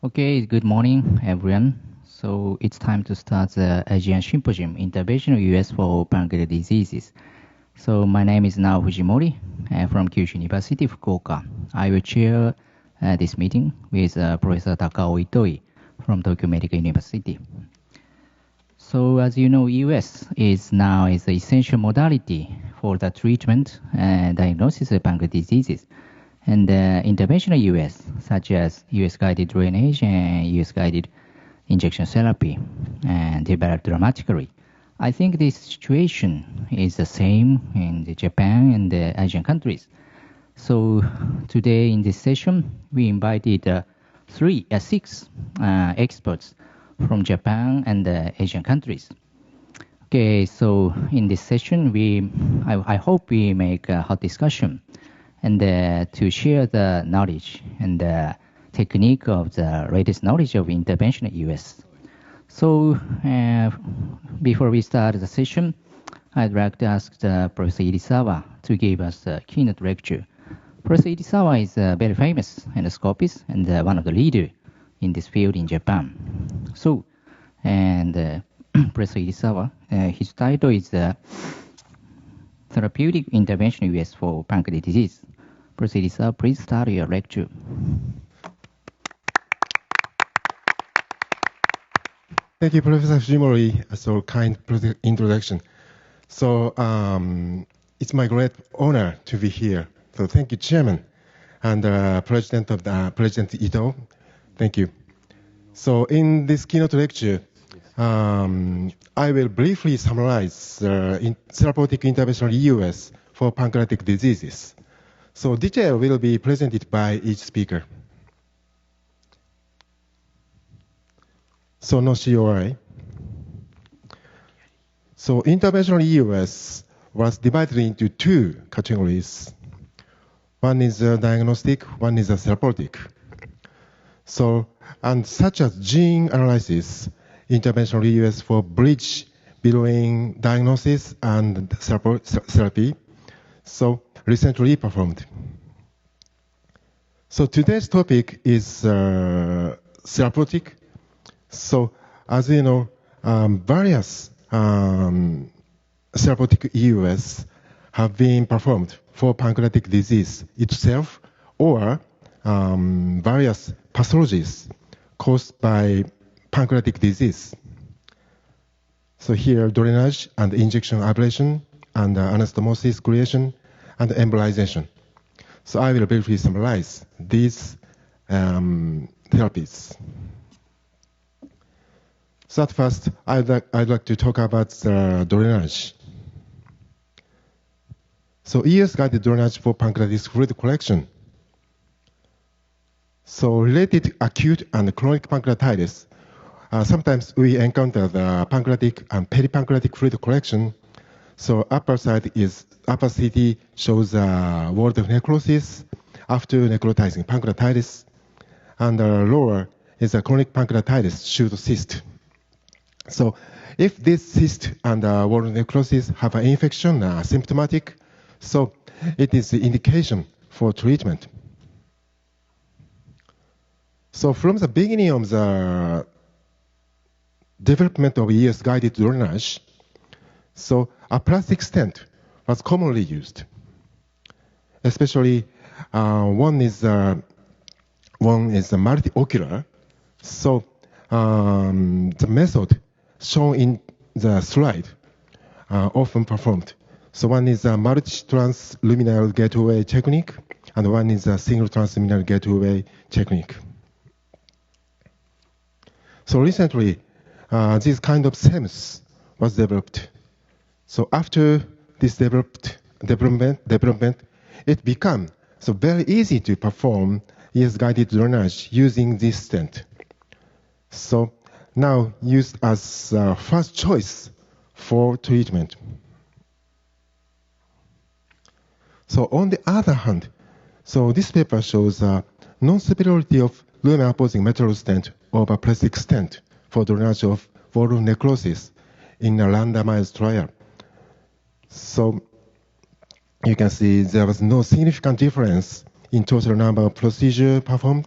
Okay, good morning, everyone. So it's time to start the Asian Symposium, Interventional EUS for pancreatic diseases. So my name is Nao Fujimori from Kyushu University, Fukuoka. I will chair this meeting with Professor Takao Itoi from Tokyo Medical University. So as you know, EUS is now an essential modality for the treatment and diagnosis of pancreatic diseases. And interventional EUS, such as EUS-guided drainage and EUS-guided injection therapy, developed dramatically. I think this situation is the same in Japan and the Asian countries. So today in this session, we invited six experts from Japan and the Asian countries. Okay, so in this session, I hope we make a hot discussion and to share the knowledge and the technique of the latest knowledge of interventional EUS. So before we start the session, I'd like to ask Professor Irisawa to give us a keynote lecture. Professor Irisawa is a very famous endoscopist and one of the leaders in this field in Japan. So, and Professor Irisawa, his title is Therapeutic Interventional EUS for Pancreatic Disease. Professor Irisawa, please start your lecture. Thank you, Professor Fujimori, so kind introduction. So it's my great honor to be here. So thank you, Chairman, and President Ito. Thank you. So in this keynote lecture, I will briefly summarize therapeutic interventional EUS for pancreatic diseases. So detail will be presented by each speaker. So no COI. So interventional EUS was divided into two categories. One is diagnostic, one is therapeutic. So, and such as gene analysis, interventional EUS for bridge between diagnosis and therapy, so recently performed. So today's topic is therapeutic. So as you know, various therapeutic EUS have been performed for pancreatic disease itself or various pathologies caused by pancreatic disease. So here, drainage and injection ablation and anastomosis creation and embolization. So I will briefly summarize these therapies. So at first, I'd like to talk about drainage. So EUS-guided drainage for pancreatic fluid collection. So related acute and chronic pancreatitis, sometimes we encounter the pancreatic and peripancreatic fluid collection. So upper CT shows word of necrosis after necrotizing pancreatitis, and lower is a chronic pancreatitis shoot cyst. So if this cyst and word of necrosis have an infection, symptomatic, so it is the indication for treatment. So from the beginning of the development of EUS-guided drainage, so a plastic stent was commonly used. Especially one is multi-ocular. So the method shown in the slide often performed. So one is a multi-transluminal gateway technique, and one is a single transluminal gateway technique. So recently, this kind of SEMS was developed. So after this development, it became so very easy to perform EUS-guided drainage using this stent. So now used as first choice for treatment. So on the other hand, so this paper shows non-superiority of lumen opposing metal stent over plastic stent for drainage of volume necrosis in a randomized trial. So you can see there was no significant difference in total number of procedures performed,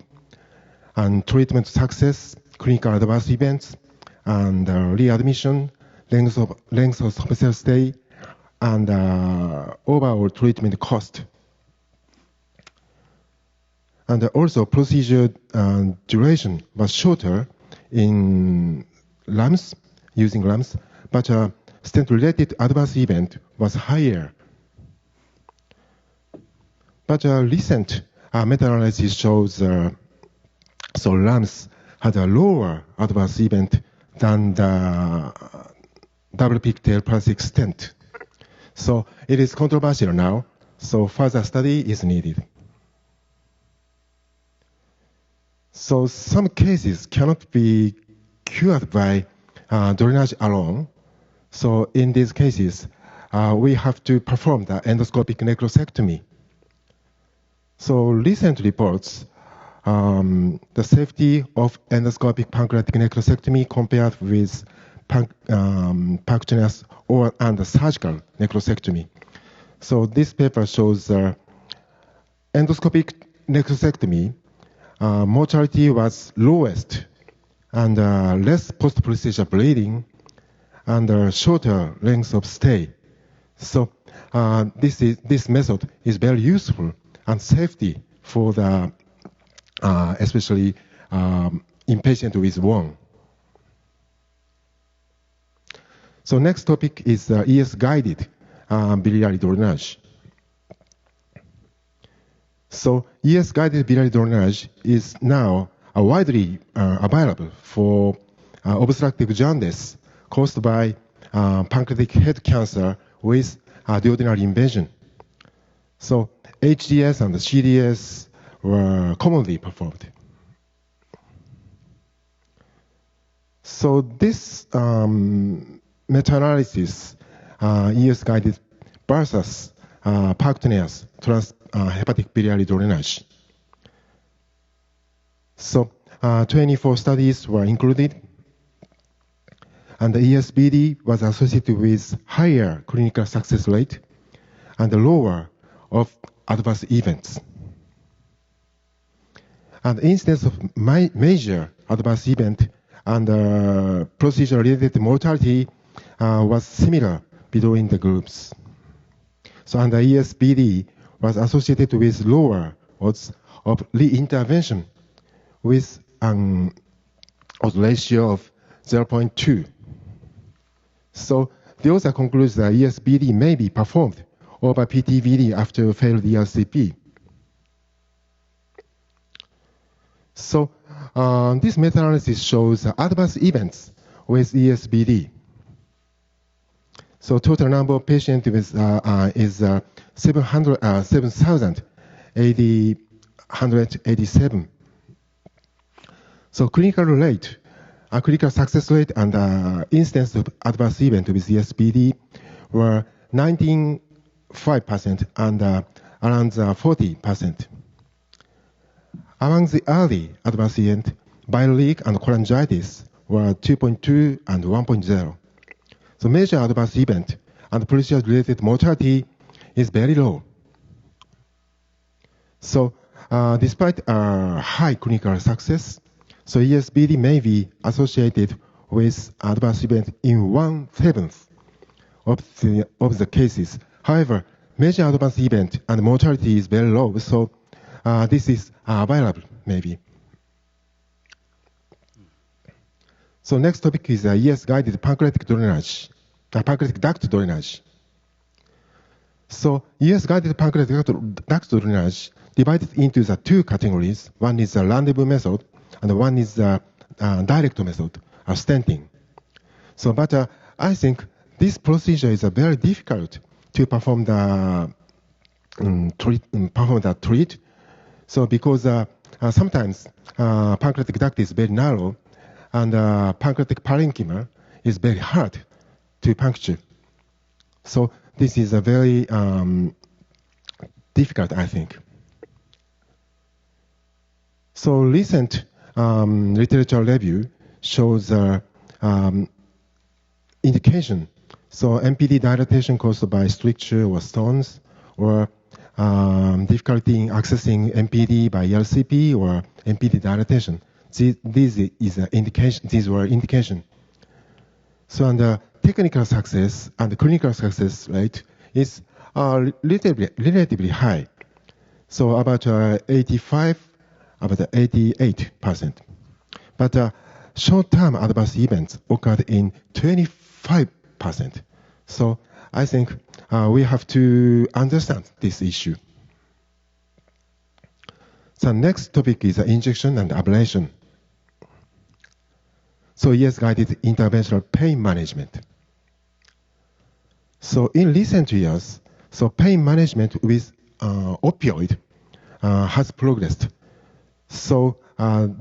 and treatment success, clinical adverse events, and readmission, length of hospital stay, and overall treatment cost. And also procedure duration was shorter in LAMS, using LAMS, but stent-related adverse event was higher. But recent meta-analysis shows so LAMS had a lower adverse event than the double pigtail plastic stent. So it is controversial now, so further study is needed. So some cases cannot be cured by drainage alone. So in these cases, we have to perform the endoscopic necrosectomy. So recent reports, the safety of endoscopic pancreatic necrosectomy compared with percutaneous and surgical necrosectomy. So this paper shows endoscopic necrosectomy mortality was lowest and less post-procedure bleeding and shorter length of stay. So this method is very useful and safety for the especially in patient with WON. So next topic is ES-guided biliary drainage. So ES-guided biliary drainage is now widely available for obstructive jaundice caused by pancreatic head cancer with duodenal invasion. So HDS and CDS were commonly performed. So this meta-analysis, ES-guided versus percutaneous transhepatic biliary drainage. So 24 studies were included, and the ESBD was associated with higher clinical success rate and lower of adverse events. And the incidence of major adverse event and procedure-related mortality was similar between the groups. So, and the ESBD was associated with lower odds of re-intervention with an odds ratio of 0.2. So the author concludes that ESBD may be performed over PTVD after failed ERCP. So this meta-analysis shows adverse events with ESBD. So total number of patients is 7,887. So clinical rate, clinical success rate and incidence of adverse event with ESBD were 19.5% and around 40%. Among the early adverse events, bile leak and cholangitis were 2.2 and 1.0. So major adverse event and procedure-related mortality is very low. So despite high clinical success, so ESBD may be associated with adverse event in 1/7 of the cases. However, major adverse event and mortality is very low, so this is available maybe. So next topic is ES-guided pancreatic drainage, pancreatic duct drainage. So ES-guided pancreatic duct drainage divided into the two categories. One is the rendezvous method, and one is the direct method, stenting. So, but I think this procedure is very difficult to perform the treat. So because sometimes pancreatic duct is very narrow, and pancreatic parenchyma is very hard to puncture. So this is a very difficult, I think. So recent literature review shows indication. So MPD dilatation caused by stricture or stones, or difficulty in accessing MPD by LCP or MPD dilatation. These were indication. So, and technical success and clinical success rate is relatively high. So about 88%. But short-term adverse events occurred in 25%. So I think we have to understand this issue. So next topic is injection and ablation. So ES-guided interventional pain management. So in recent years, so pain management with opioid has progressed. So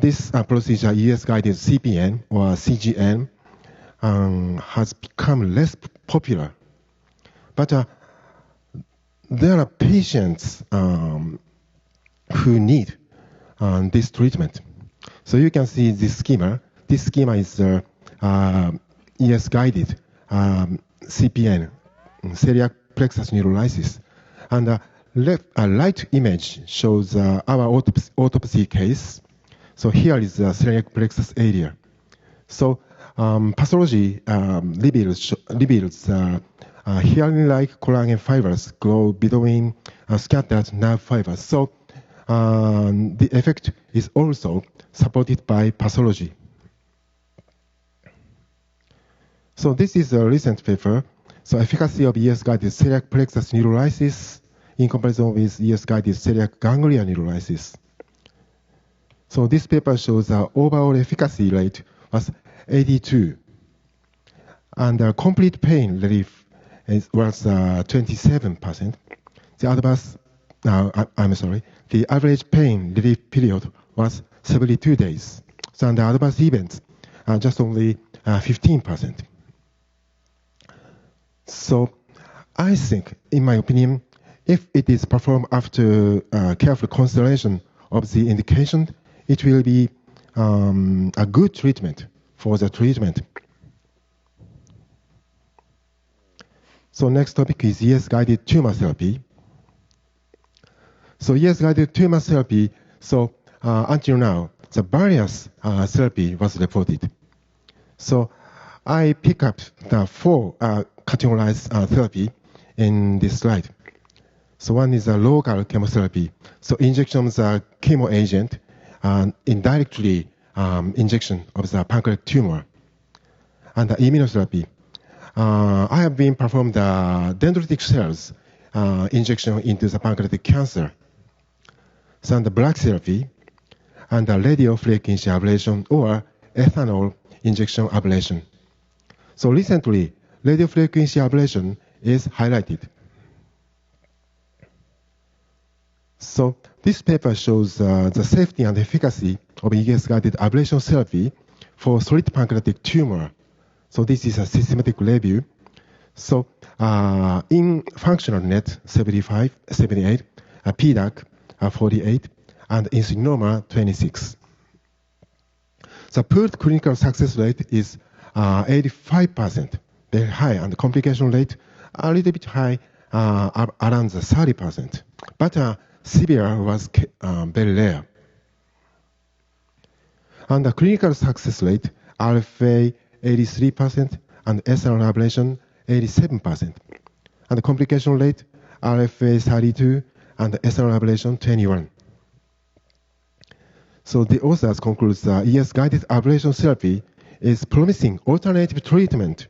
this procedure, ES-guided CPN or CGN, has become less popular. But there are patients who need this treatment. So you can see this schema. This schema is ES-guided CPN, celiac plexus neurolysis. And right image shows our autopsy case. So here is the celiac plexus area. So pathology reveals hearing-like collagen fibers grow between scattered nerve fibers. So the effect is also supported by pathology. So this is a recent paper. So efficacy of ES-guided celiac plexus neurolysis in comparison with ES-guided celiac ganglia neurolysis. So this paper shows the overall efficacy rate was 82, and complete pain relief was 27%. The average pain relief period was 72 days. So the adverse events are just only 15%. So I think, in my opinion, if it is performed after careful consideration of the indication, it will be a good treatment for the treatment. So next topic is ES-guided tumor therapy. So ES-guided tumor therapy, so until now, the various therapy was reported. So I pick up the 4 categorized therapy in this slide. So one is a local chemotherapy. So injection of the chemo agent indirectly injection of the pancreatic tumor. And the immunotherapy. I have been performed the dendritic cells injection into the pancreatic cancer. So the black therapy and the radiofrequency ablation or ethanol injection ablation. So recently, radiofrequency ablation is highlighted. So this paper shows the safety and efficacy of ES-guided ablation therapy for solid pancreatic tumor. So this is a systematic review. So in functional net 75, 78, PDAC 48, and insulinoma 26. The pooled clinical success rate is 85%, very high, and the complication rate a little bit high, around the 30%. But severe was very rare. And the clinical success rate, RFA 83% and SLR ablation 87%. And the complication rate, RFA 32 and SLR ablation 21. So the authors conclude ES-guided ablation therapy is promising alternative treatment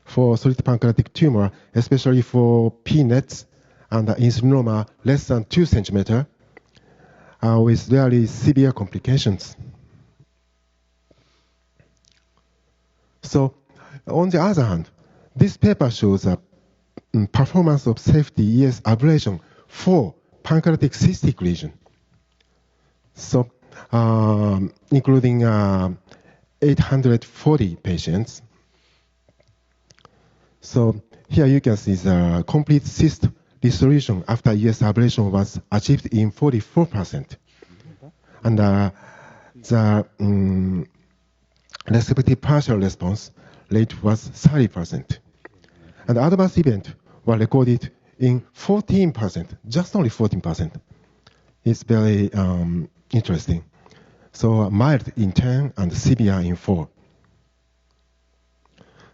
for solid pancreatic tumor, especially for PNETs and insulinoma less than 2 centimeters with rarely severe complications. So, on the other hand, this paper shows a performance of safety ES ablation for pancreatic cystic lesion. So, including 840 patients. So here you can see the complete cyst dissolution after ES ablation was achieved in 44%. And the respective partial response rate was 30%. And adverse events were recorded in 14%, just only 14%. It's very interesting. So mild in 10 and severe in 4.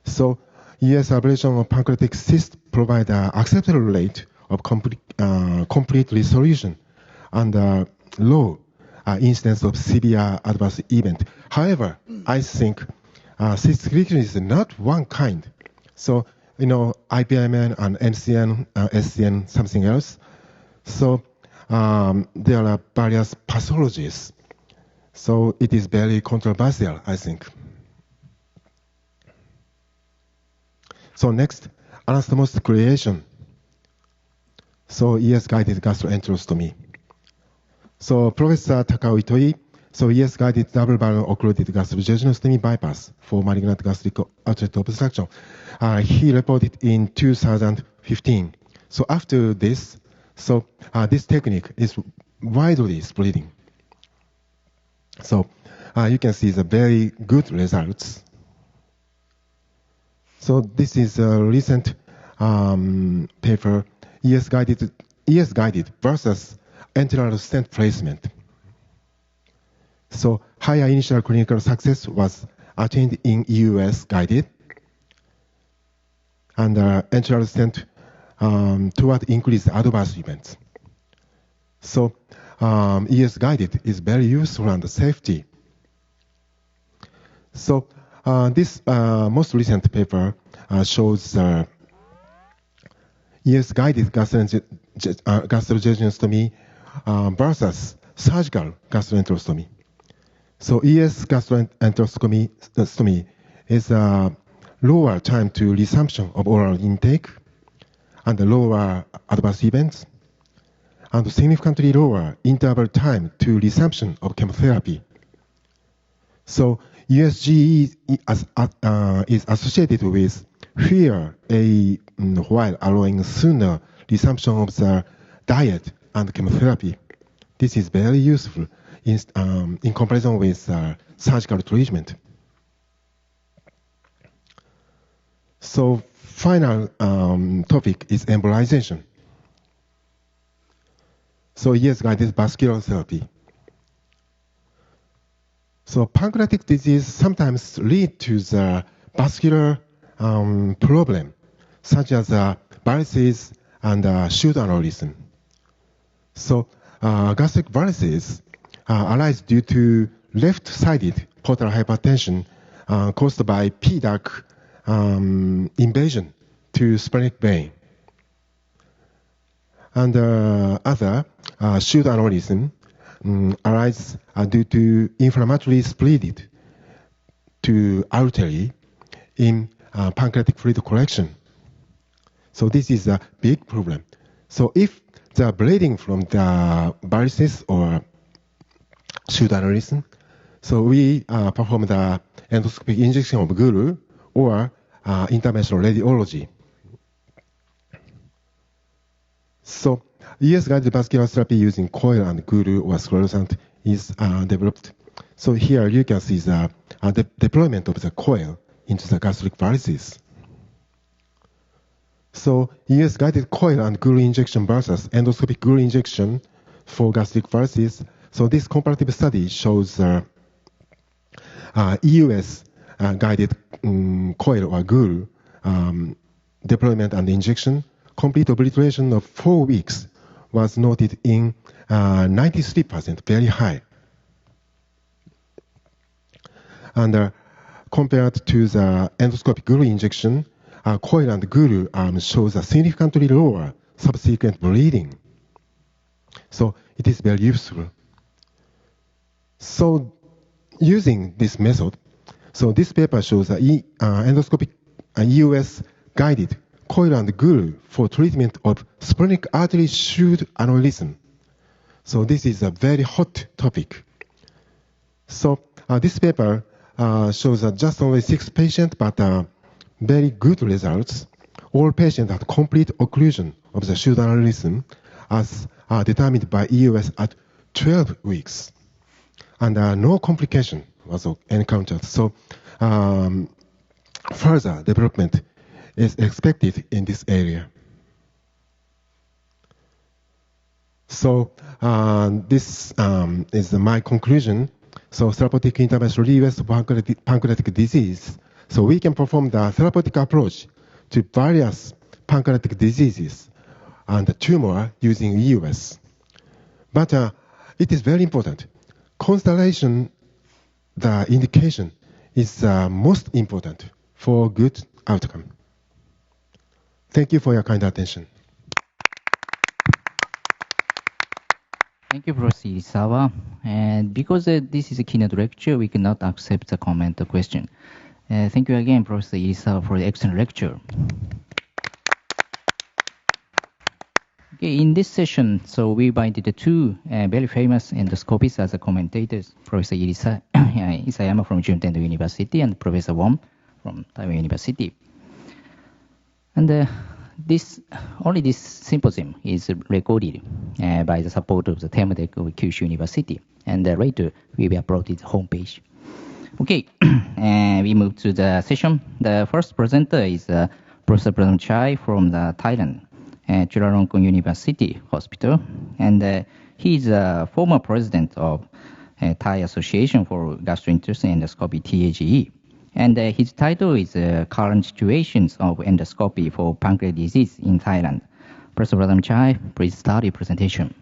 So EUS ablation of pancreatic cyst provide an acceptable rate of complete resolution and low incidence of severe adverse event. However, I think cyst reduction is not one kind. So, IPMN and MCN, SCN, something else. So there are various pathologies. So it is very controversial, I think. So next, anastomosed creation. So ES-guided gastroenterostomy. So Professor Takao Itoi, so ES-guided double balloon occluded gastrojejunostomy bypass for malignant gastric outlet obstruction. He reported in 2015. So after this, this technique is widely spreading. So you can see the very good results. So this is a recent paper, ES-guided versus enteral stent placement. So higher initial clinical success was attained in EUS-guided, and enteral stent toward increased adverse events. So ES-guided is very useful and safety. So this most recent paper shows ES-guided gastrojejunostomy versus surgical gastroenterostomy. So ES gastroenterostomy is a lower time to resumption of oral intake and lower adverse events, and significantly lower interval time to resumption of chemotherapy. So USGE is associated with fewer while allowing sooner resumption of the diet and chemotherapy. This is very useful in comparison with surgical treatment. So final topic is embolization. So ES-guided vascular therapy. So pancreatic disease sometimes lead to the vascular problem, such as varices and shoot aneurysm. So gastric varices arise due to left-sided portal hypertension caused by PDAC invasion to splenic vein. And other shoot aneurysm arise due to inflammatory spread to artery in pancreatic fluid collection. So this is a big problem. So if the bleeding from the varices or shoot aneurysm, so we perform the endoscopic injection of guru or interventional radiology. So ES-guided vascular therapy using coil and guru or sclerosant is developed. So here you can see the deployment of the coil into the gastric varices. So ES-guided coil and guru injection versus endoscopic guru injection for gastric varices. So this comparative study shows EUS-guided coil or guru deployment and injection. Complete obliteration of 4 weeks was noted in 93%, very high. And compared to the endoscopic guru injection, coil and guru shows a significantly lower subsequent bleeding. So it is very useful. So using this method, so this paper shows endoscopic EUS-guided coil and guru for treatment of splenic artery shoot aneurysm. So this is a very hot topic. So this paper shows just only 6 patients, but very good results. All patients had complete occlusion of the shoot aneurysm as determined by EUS at 12 weeks. And no complication was encountered. So further development is expected in this area. So this is my conclusion. So therapeutic interventional EUS for pancreatic disease. So we can perform the therapeutic approach to various pancreatic diseases and the tumor using EUS. But it is very important. Constellation, the indication, is most important for good outcome. Thank you for your kind attention. Thank you, Professor Irisawa. And because this is a keynote lecture, we cannot accept the comment or question. Thank you again, Professor Irisawa, for the excellent lecture. Okay, in this session, so we invited the two very famous endoscopists as the commentators, Professor Isayama from Juntendo University and Professor Wong from Taiwan University. And this symposium is recorded by the support of the Temadec of Kyushu University, and later we will upload it homepage. Okay, we move to the session. The first presenter is Professor Pradam Chai from the Thailand Chulalongkorn University Hospital, and he is a former president of Thai Association for Gastrointestinal Endoscopy, TAGE. And his title is Current Situations of Endoscopy for Pancreatic Disease in Thailand. Professor Pradam Chai, please start your presentation.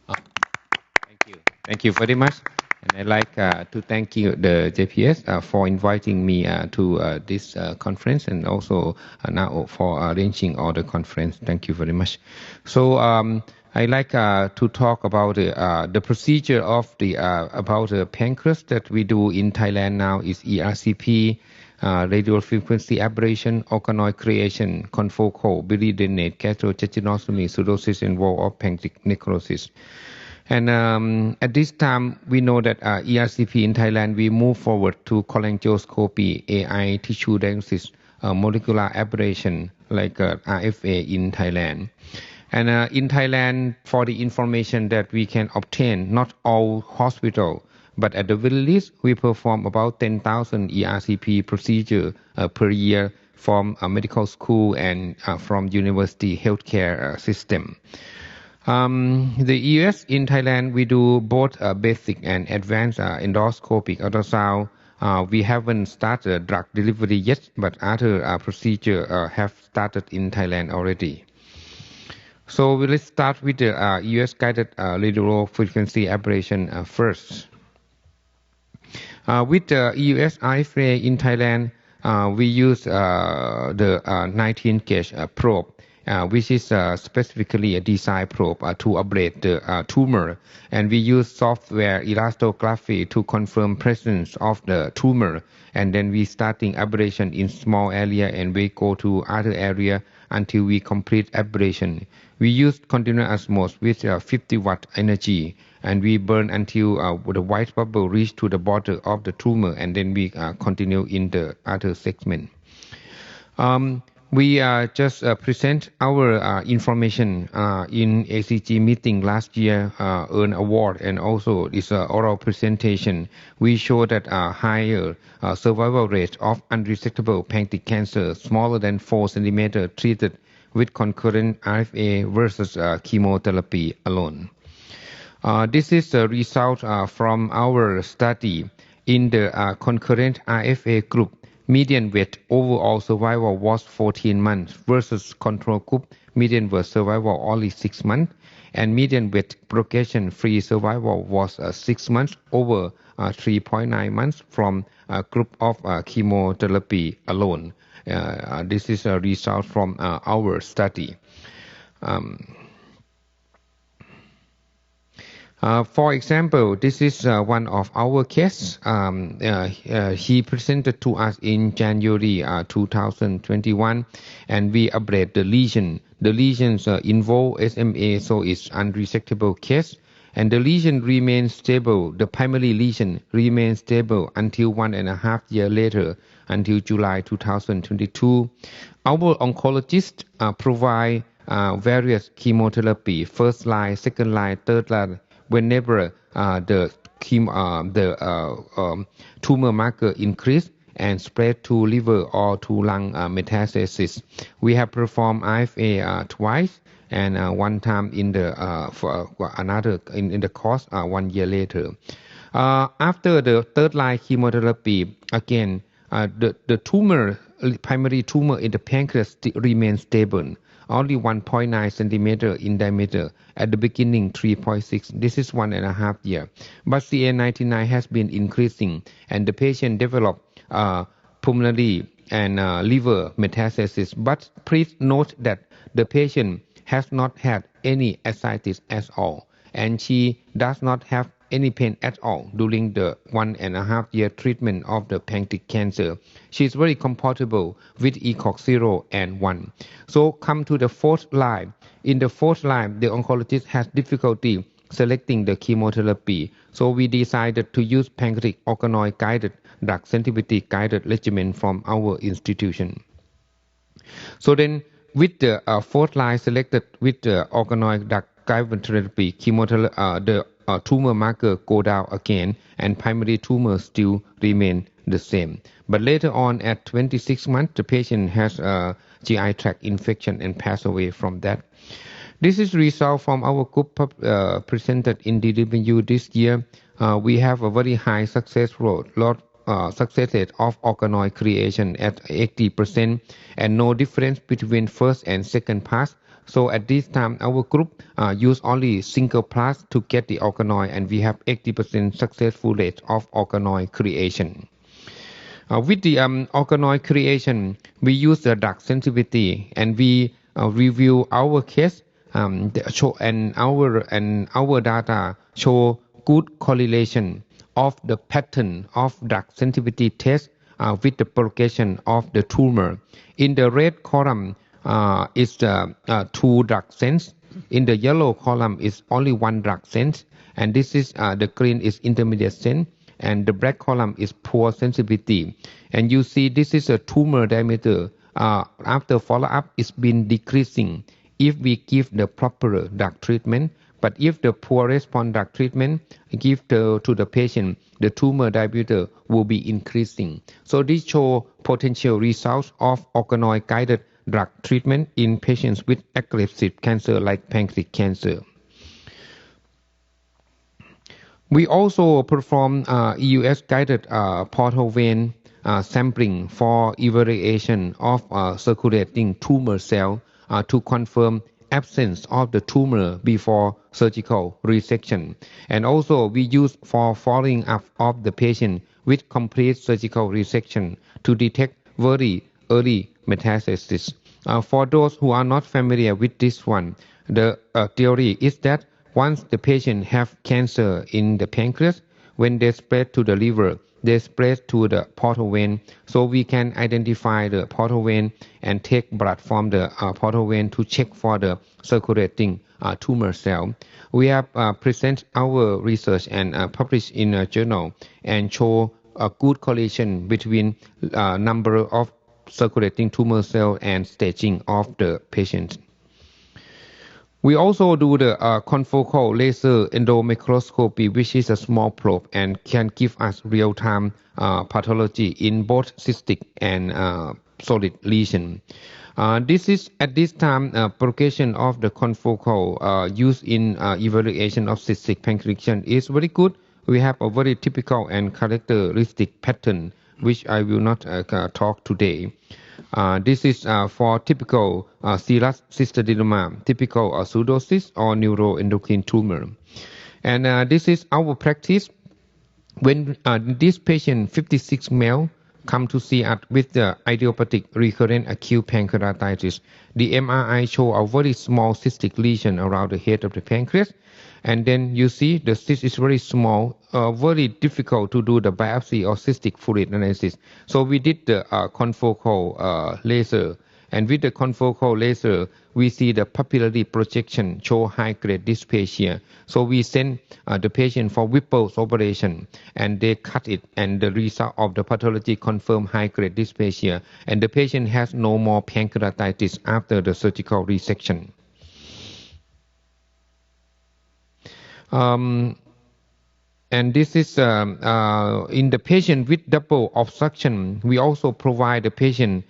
Thank you. Thank you very much. And I'd like to thank you, the JPS, for inviting me to this conference, and also now for arranging all the conference. Thank you very much. So I'd like to talk about the procedure of about the pancreas that we do in Thailand now is ERCP, radial frequency ablation, organoid creation, confocal, biliary gastrojejunectomy, pseudocyst, and wall of pancreatic necrosis. And at this time, we know that ERCP in Thailand, we move forward to cholangioscopy, AI tissue diagnosis, molecular ablation like RFA in Thailand. And in Thailand, for the information that we can obtain, not all hospital, but at the very least, we perform about 10,000 ERCP procedure per year from a medical school and from university healthcare system. The EUS in Thailand, we do both basic and advanced endoscopic ultrasound. We haven't started drug delivery yet, but other procedure have started in Thailand already. So let's start with the EUS guided radial frequency ablation first. With the EUS RFA in Thailand, we use the 19 gauge probe, which is specifically a design probe to ablate the tumor, and we use software elastography to confirm presence of the tumor, and then we starting ablation in small area and we go to other area until we complete ablation. We use continuous osmosis with 50 watt energy, and we burn until the white bubble reach to the border of the tumor, and then we continue in the other segment. We just present our information in ACG meeting last year, earn award, and also this oral presentation. We show that higher survival rate of unresectable pancreatic cancer smaller than 4 cm treated with concurrent RFA versus chemotherapy alone. This is the result from our study in the concurrent RFA group. Median weight overall survival was 14 months versus control group. Median weight survival only 6 months, and median weight progression-free survival was 6 months over 3.9 months from a group of chemotherapy alone. This is a result from our study. For example, this is one of our cases. He presented to us in January 2021, and we ablate the lesion. The lesions involve SMA, so it's unresectable case, and the lesion remains stable. The primary lesion remains stable until 1.5 years later, until July 2022. Our oncologist provide various chemotherapy, first line, second line, third line, whenever the tumor marker increase and spread to liver or to lung metastasis. We have performed IFA twice and one time in the for another in the course 1 year later. After the third line chemotherapy, again, the tumor, primary tumor in the pancreas remains stable, only 1.9 centimeter in diameter. At the beginning, 3.6. This is 1.5 years. But CA19-9 has been increasing, and the patient developed pulmonary and liver metastasis. But please note that the patient has not had any ascites at all, and she does not have any pain at all during the 1.5 year treatment of the pancreatic cancer. She is very compatible with ECOG 0 and 1. So come to the fourth line. In the fourth line, the oncologist has difficulty selecting the chemotherapy. So we decided to use pancreatic organoid guided drug sensitivity guided regimen from our institution. So then with the fourth line selected with the organoid drug guided therapy, chemotherapy, the tumor marker go down again, and primary tumor still remain the same. But later on, at 26 months, the patient has a GI tract infection and pass away from that. This is result from our group presented in DWU this year. We have a very high success rate of organoid creation at 80%, and no difference between first and second pass. So at this time, our group use only single pass to get the organoid, and we have 80% successful rate of organoid creation. With the organoid creation, we use the drug sensitivity, and we review our case, and our data show good correlation of the pattern of drug sensitivity test with the progression of the tumor. In the red column is the 2 drug sense. In the yellow column is only 1 drug sense, and this is the green is intermediate sense, and the black column is poor sensitivity. And you see this is a tumor diameter. After follow-up, it's been decreasing if we give the proper drug treatment. But if the poor response drug treatment give to the patient, the tumor diameter will be increasing. So this show potential results of organoid guided drug treatment in patients with aggressive cancer like pancreatic cancer. We also perform EUS guided portal vein sampling for evaluation of circulating tumor cell to confirm absence of the tumor before surgical resection. And also we use for following up of the patient with complete surgical resection to detect very early metastasis. For those who are not familiar with this one, the theory is that once the patient have cancer in the pancreas, when they spread to the liver, they spread to the portal vein. So we can identify the portal vein and take blood from the portal vein to check for the circulating tumor cell. We have present our research and published in a journal and show a good correlation between number of circulating tumor cell and staging of the patient. We also do the confocal laser endomicroscopy, which is a small probe and can give us real-time pathology in both cystic and solid lesion. This is at this time progression of the confocal used in evaluation of cystic pancreation is very good. We have a very typical and characteristic pattern, which I will not talk today. This is for typical serous cystadenoma, typical pseudocyst or neuroendocrine tumor. And this is our practice. When this patient, 56 male, come to see us with the idiopathic recurrent acute pancreatitis, the MRI show a very small cystic lesion around the head of the pancreas. And then you see the cyst is very small, very difficult to do the biopsy or cystic fluid analysis. So we did the confocal laser, and with the confocal laser, we see the papillary projection show high-grade dysplasia. So we send the patient for Whipple's operation, and they cut it, and the result of the pathology confirm high-grade dysplasia, and the patient has no more pancreatitis after the surgical resection. And this is in the patient with double obstruction. We also provide the patient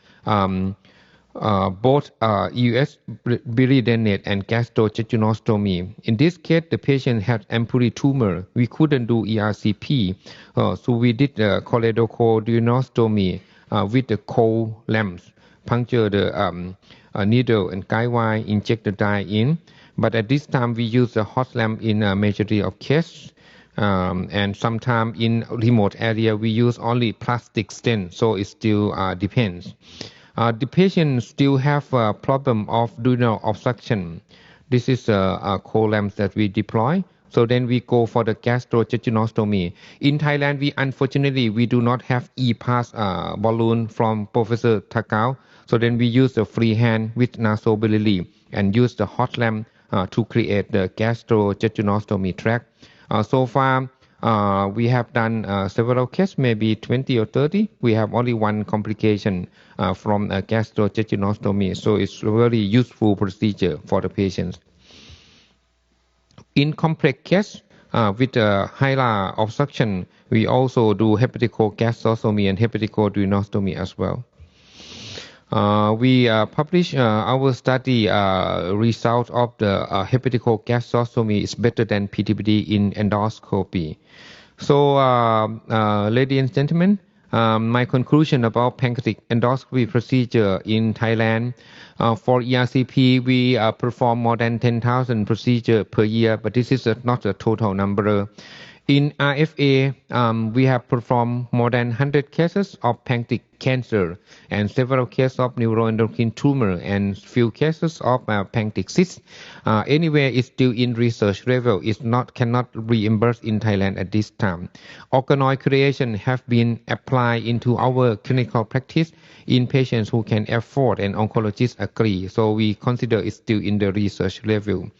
both EUS, biliary drainage, and gastrojejunostomy. In this case, the patient had ampullary tumor. We couldn't do ERCP, so we did choledochoduodenostomy with the cold lamps, puncture the needle and guide wire, inject the dye in. But at this time, we use the hot lamp in a majority of cases. And sometimes in remote area, we use only plastic stent, so it still depends. The patient still have a problem of duodenal obstruction. This is a cold lamp that we deploy. So then we go for the gastrojejunostomy. In Thailand, unfortunately we do not have e-pass balloon from Professor Takao. So then we use the freehand with nasobiliary and use the hot lamp to create the gastrojejunostomy tract. So far, we have done several cases, maybe 20 or 30. We have only one complication from gastrojejunostomy, so it's a very useful procedure for the patients. In complex case with hilar obstruction, we also do hepaticogastroscopy and hepaticoduodenostomy as well. We publish our study result of the hepaticogastroscopy is better than PTBD in endoscopy. So, ladies and gentlemen, my conclusion about pancreatic endoscopy procedure in Thailand. For ERCP, we perform more than 10,000 procedures per year, but this is not a total number. In RFA, we have performed more than 100 cases of pancreatic cancer and several cases of neuroendocrine tumor and few cases of pancreatic cyst. Anyway, it's still in research level. It's cannot reimburse in Thailand at this time. Organoid creation have been applied into our clinical practice in patients who can afford and oncologists agree. So we consider it's still in the research level.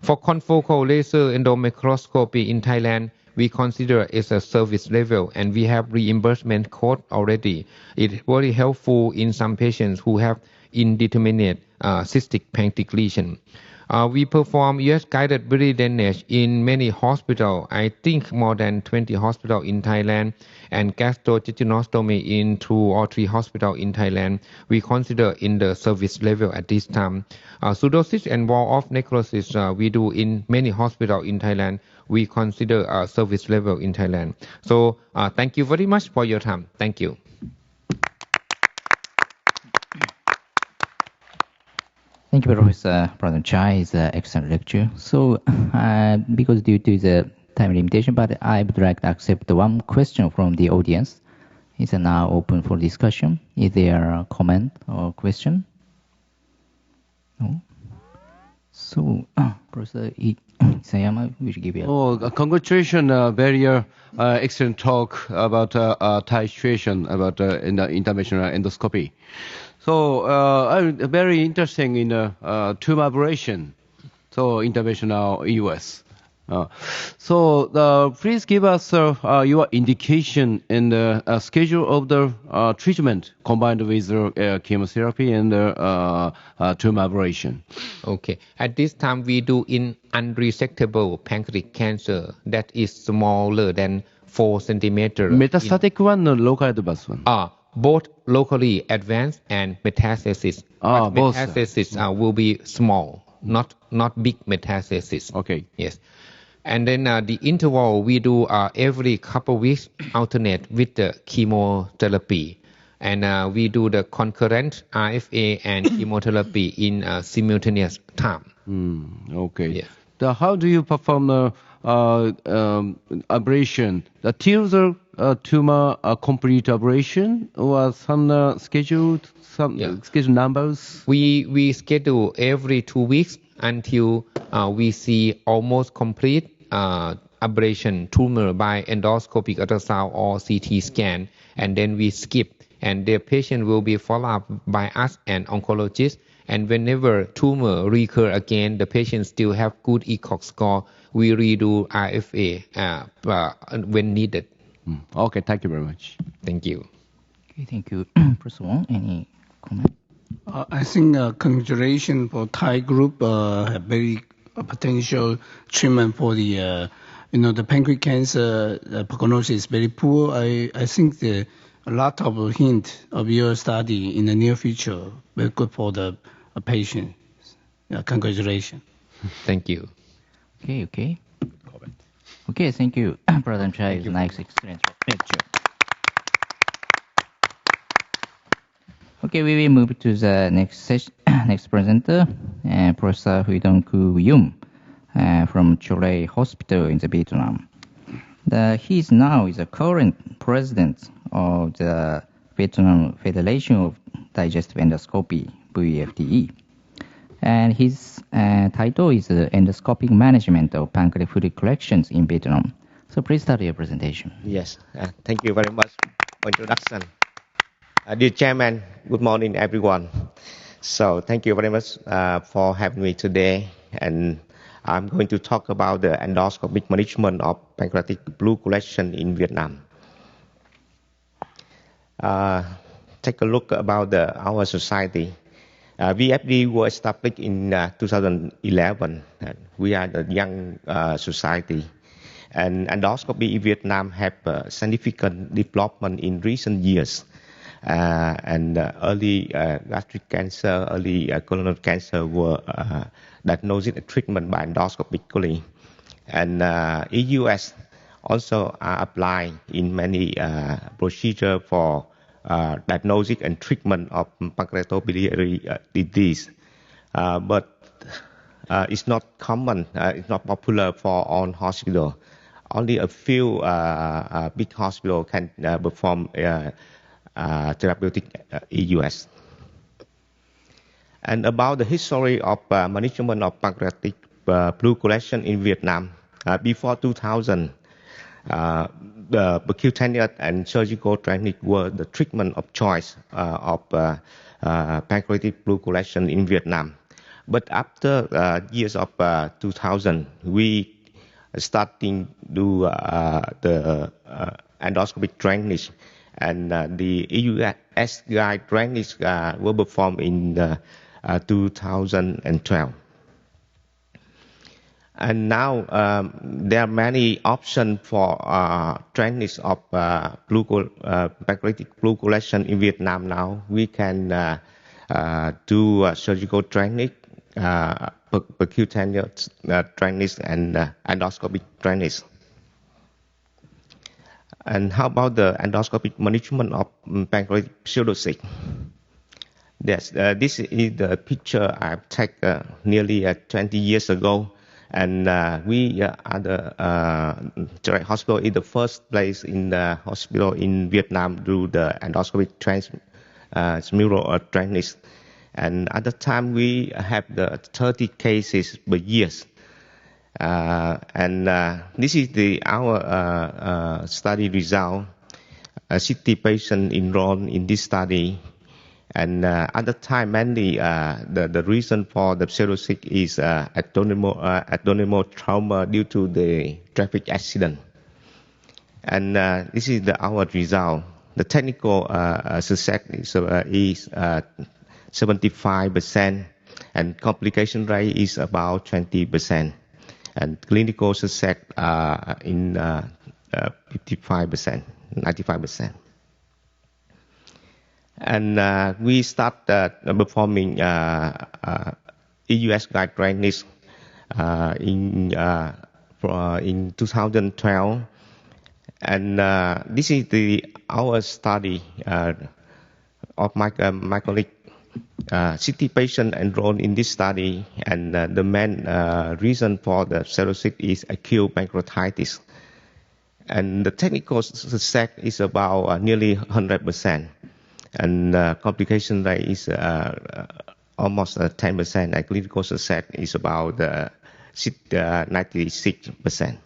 For confocal laser endomicroscopy in Thailand, we consider it's a service level and we have reimbursement code already. It's very helpful in some patients who have indeterminate cystic pancreatic lesion. We perform EUS guided biliary drainage in many hospitals, I think more than 20 hospitals in Thailand, and gastrojejunostomy in 2 or 3 hospitals in Thailand. We consider in the service level at this time. Pseudocyst and wall-off necrosis we do in many hospitals in Thailand. We consider a service level in Thailand. So thank you very much for your time. Thank you. Thank you, Professor Pradhan Chai. It's an excellent lecture. So, because due to the time limitation, but I would like to accept one question from the audience. It's now open for discussion. Is there a comment or question? No. So, Professor Isayama, we should give you. Congratulations! Very excellent talk about Thai situation about in the interventional endoscopy. So I'm very interesting in tumor ablation, so interventional EUS. So please give us your indication in the schedule of the treatment combined with chemotherapy and tumor ablation. Okay. At this time, we do in unresectable pancreatic cancer that is smaller than 4 centimeters. Metastatic one or local advanced one? Both locally advanced and metastasis. But both. Metastasis will be small, not big metastasis. Okay. Yes. And then the interval we do every couple of weeks alternate with the chemotherapy. And we do the concurrent RFA and chemotherapy in simultaneous time. Okay. Yes. How do you perform the ablation? Till the tumor complete ablation or some scheduled numbers? We schedule every 2 weeks until we see almost complete ablation tumor by endoscopic ultrasound or CT scan, and then we skip. And the patient will be followed up by us and oncologist. And whenever tumor recur again, the patient still have good ECOG score. We redo RFA when needed. Okay, thank you very much. Thank you. Okay, thank you. Professor Wong, any comment? I think congratulations for Thai group have very potential treatment for the the pancreatic cancer prognosis is very poor. I think the a lot of hint of your study in the near future. Very good for the patient. Congratulations. Thank you. Okay. Okay, thank you, Brother Chai. Nice excellent lecture. Okay, we will move to the next session, next presenter, Professor Huidong-Ku Yum from Chole Hospital in the Vietnam. He is now the current president of the Vietnam Federation of Digestive Endoscopy, VFDE. And his title is Endoscopic Management of Pancreatic Fluid Collections in Vietnam. So please start your presentation. Yes, thank you very much for introduction. Dear Chairman, good morning everyone. So thank you very much for having me today. And I'm going to talk about the endoscopic management of pancreatic fluid collection in Vietnam. Take a look about our society. VFD was established in 2011. We are the young society. And endoscopy in Vietnam have significant development in recent years. And early gastric cancer, early colorectal cancer were diagnosed and treatment by endoscopically. And EUS also are applied in many procedures for diagnosis and treatment of pancreatobiliary disease. But it's not common, it's not popular for all hospitals. Only a few big hospitals can perform therapeutic EUS. And about the history of management of pancreatic fluid collection in Vietnam, before 2000, the percutaneous and surgical technique were the treatment of choice of pancreatic fluid collection in Vietnam. But after years of 2000, we starting do the endoscopic drainage, and the EUS guide drainage were performed in 2012. And now there are many options for drainage of pancreatic fluid collection in Vietnam now. We can do surgical drainage, percutaneous drainage, and endoscopic drainage. And how about the endoscopic management of pancreatic pseudocyst? Yes, this is the picture I took nearly 20 years ago. And we are the hospital is the first place in the hospital in Vietnam do the endoscopic transmural drainage. And at the time we have the 30 cases per year. And this is our study result. 60 patients enrolled in this study. And at the time, mainly the reason for the pseudocyst is abdominal trauma due to the traffic accident. And this is our result. The technical success is 75%, and complication rate is about 20%, and clinical success in 55%, 95%. And we started performing EUS guide drainage in 2012, and this is our study of my colleague. 60 patients enrolled in this study, and the main reason for the pseudocyst is acute pancreatitis, and the technical success is about nearly 100%. And complication rate is almost 10%, and clinical success is about 96%.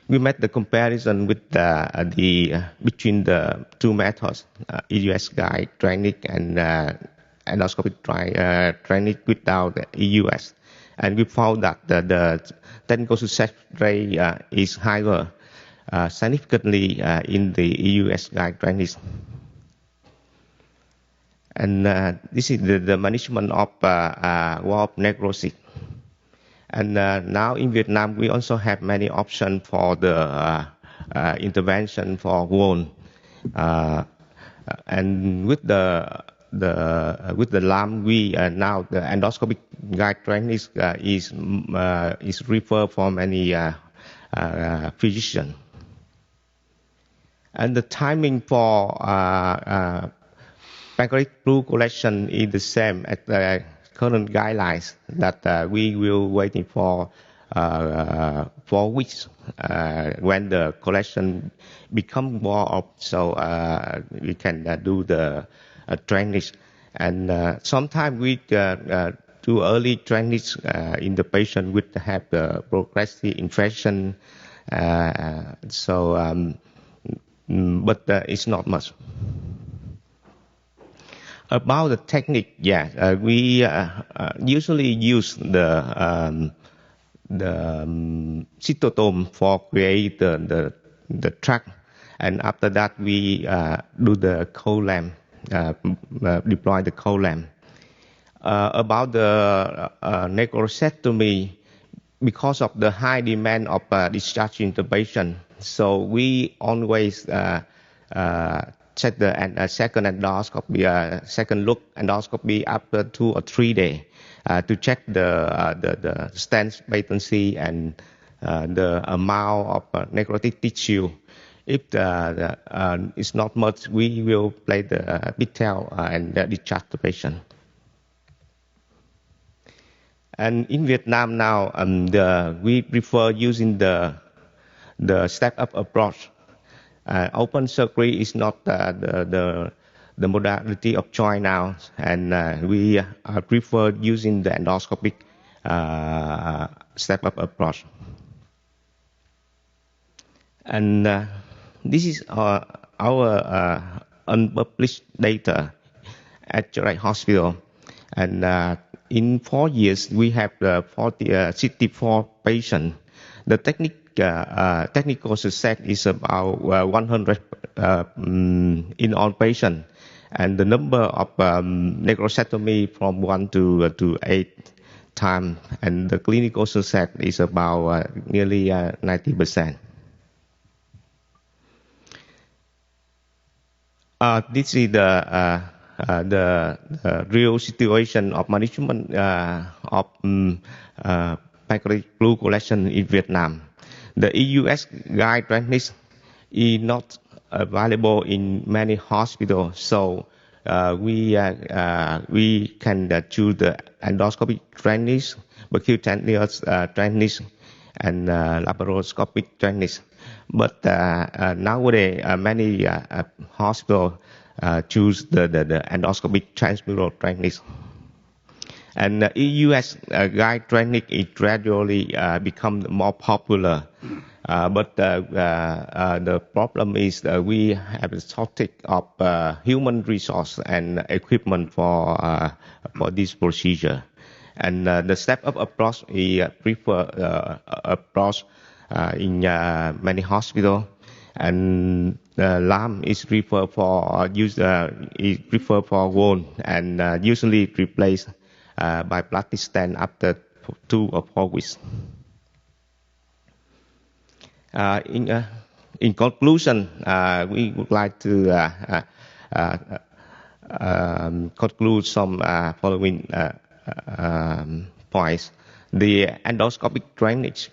We made the comparison with between the two methods, EUS guide drainage and endoscopic drainage without the EUS, and we found that the technical success rate is higher. Significantly in the EUS guide drainage. And this is the management of wall necrosis. And now in Vietnam, we also have many options for the intervention for wound. And with the LAM, we now the endoscopic guideline is referred for many physician. And the timing for pancreatic fluid collection is the same as the current guidelines that we will waiting for 4 weeks when the collection become more up, so we can do the drainage. And sometimes we do early drainage in the patient with have the progressive infection. But it's not much. About the technique, we usually use the cytotome for create the tract, and after that we do the column, deploy the column. About the necrosectomy, because of the high demand of discharge intubation, so we always check the second endoscopy, second look endoscopy after 2 or 3 days to check the stent patency and the amount of necrotic tissue. If it's not much, we will place the detail and discharge the patient. And in Vietnam now, we prefer using the step-up approach. Open surgery is not the modality of choice now, and we prefer using the endoscopic step-up approach. And this is our unpublished data at Chirag Hospital, and in 4 years we have 64 patients. The technical success is about 100 in all patients, and the number of necrosectomy from 1 to 8 times, and the clinical success is about nearly 90%. This is the real situation of management of pancreatic fluid collection in Vietnam. The EUS guideline is not available in many hospitals, so we can choose the endoscopic drainage, percutaneous drainage, and laparoscopic drainage. But nowadays, many hospitals choose the endoscopic transmural drainage. And EUS guideline is gradually become more popular, but the problem is we have a shortage of human resource and equipment for this procedure. And the step-up approach is preferred approach in many hospitals, and LAM is preferred for wound, and usually replaced by plastic stent after 2 or 4 weeks. In conclusion, we would like to conclude some following points. The endoscopic drainage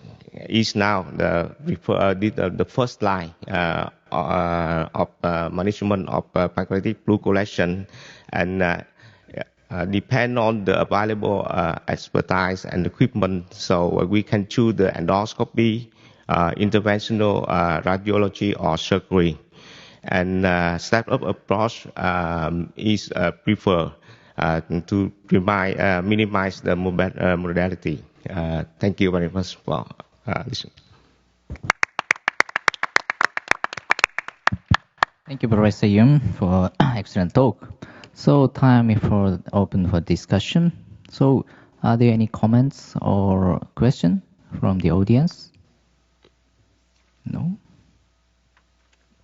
is now the first line of management of pancreatic fluid collection, and depend on the available expertise and equipment, so we can choose the endoscopy, interventional radiology, or surgery. And step-up approach is preferred to minimize the modality. Thank you very much for listening. Thank you, Professor Yum, for excellent talk. So time is open for discussion. So are there any comments or questions from the audience? No?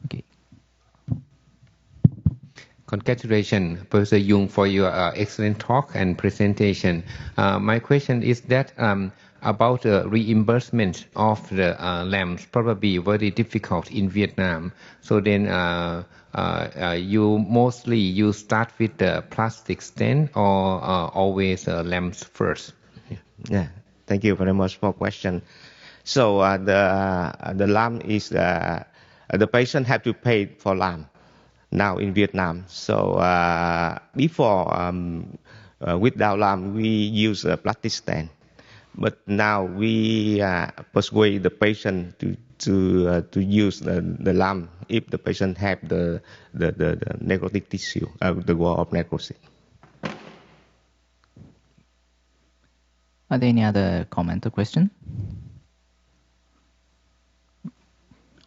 Okay. Congratulations, Professor Jung, for your excellent talk and presentation. My question is that about reimbursement of the lamps, probably very difficult in Vietnam. So then you start with the plastic stent or always lamps first? Yeah, thank you very much for question. So the lamp is the patient have to pay for lamp now in Vietnam. So before without lamp we use a plastic stent, but now we persuade the patient to use the lamp if the patient have the necrotic tissue, the wall of necrosis. Are there any other comment or question?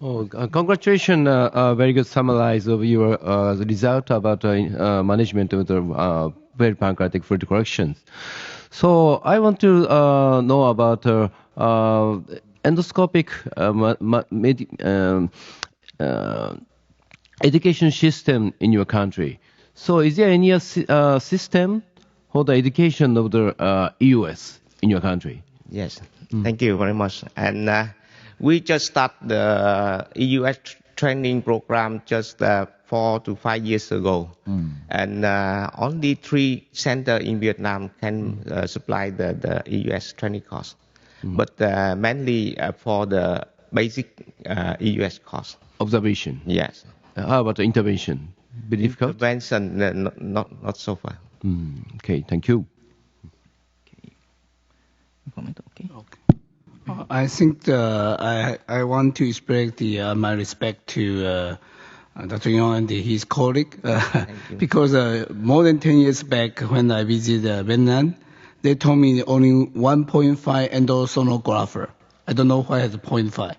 Oh, congratulations! Very good summarize of your result about management of the pancreatic fluid corrections. So I want to know about endoscopic education system in your country. So is there any system for the education of the EUS in your country? Yes, thank you very much. And we just start the EUS training program just 4 to 5 years ago. And only 3 centers in Vietnam can supply the EUS training course. But mainly for the basic EUS course. Observation. Yes. How about the intervention? Be difficult? Intervention, not so far. Okay, thank you. Comment, okay. I think I want to express my respect to Dr. Yong and his colleague because more than 10 years back when I visited Vietnam, they told me only 1.5 endosonographer. I don't know why it's 0.5.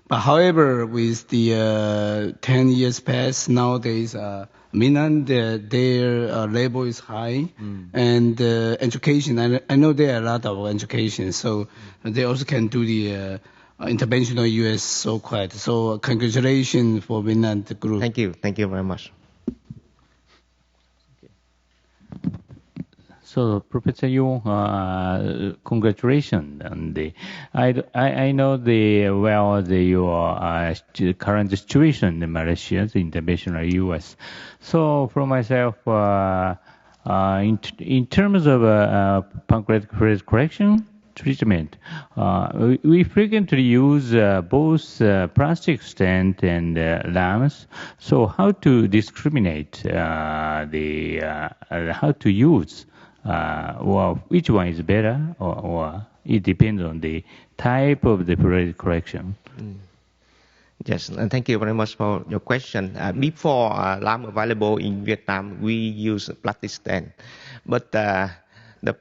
But however, with the 10 years past, nowadays, Vietnam, their level is high, and education, I know there are a lot of education, so they also can do the interventional EUS so quite. So congratulations for Vietnam group. Thank you very much. So, Professor Yung, congratulations. And I know your current situation in Malaysia, the interventional EUS. So, for myself, in terms of pancreatic fluid correction treatment, we frequently use both plastic stent and lamps. So, how to discriminate how to use? Well, which one is better, or it depends on the type of the fluid correction? Yes, and thank you very much for your question. Before lamp available in Vietnam, we use plastic stent, but the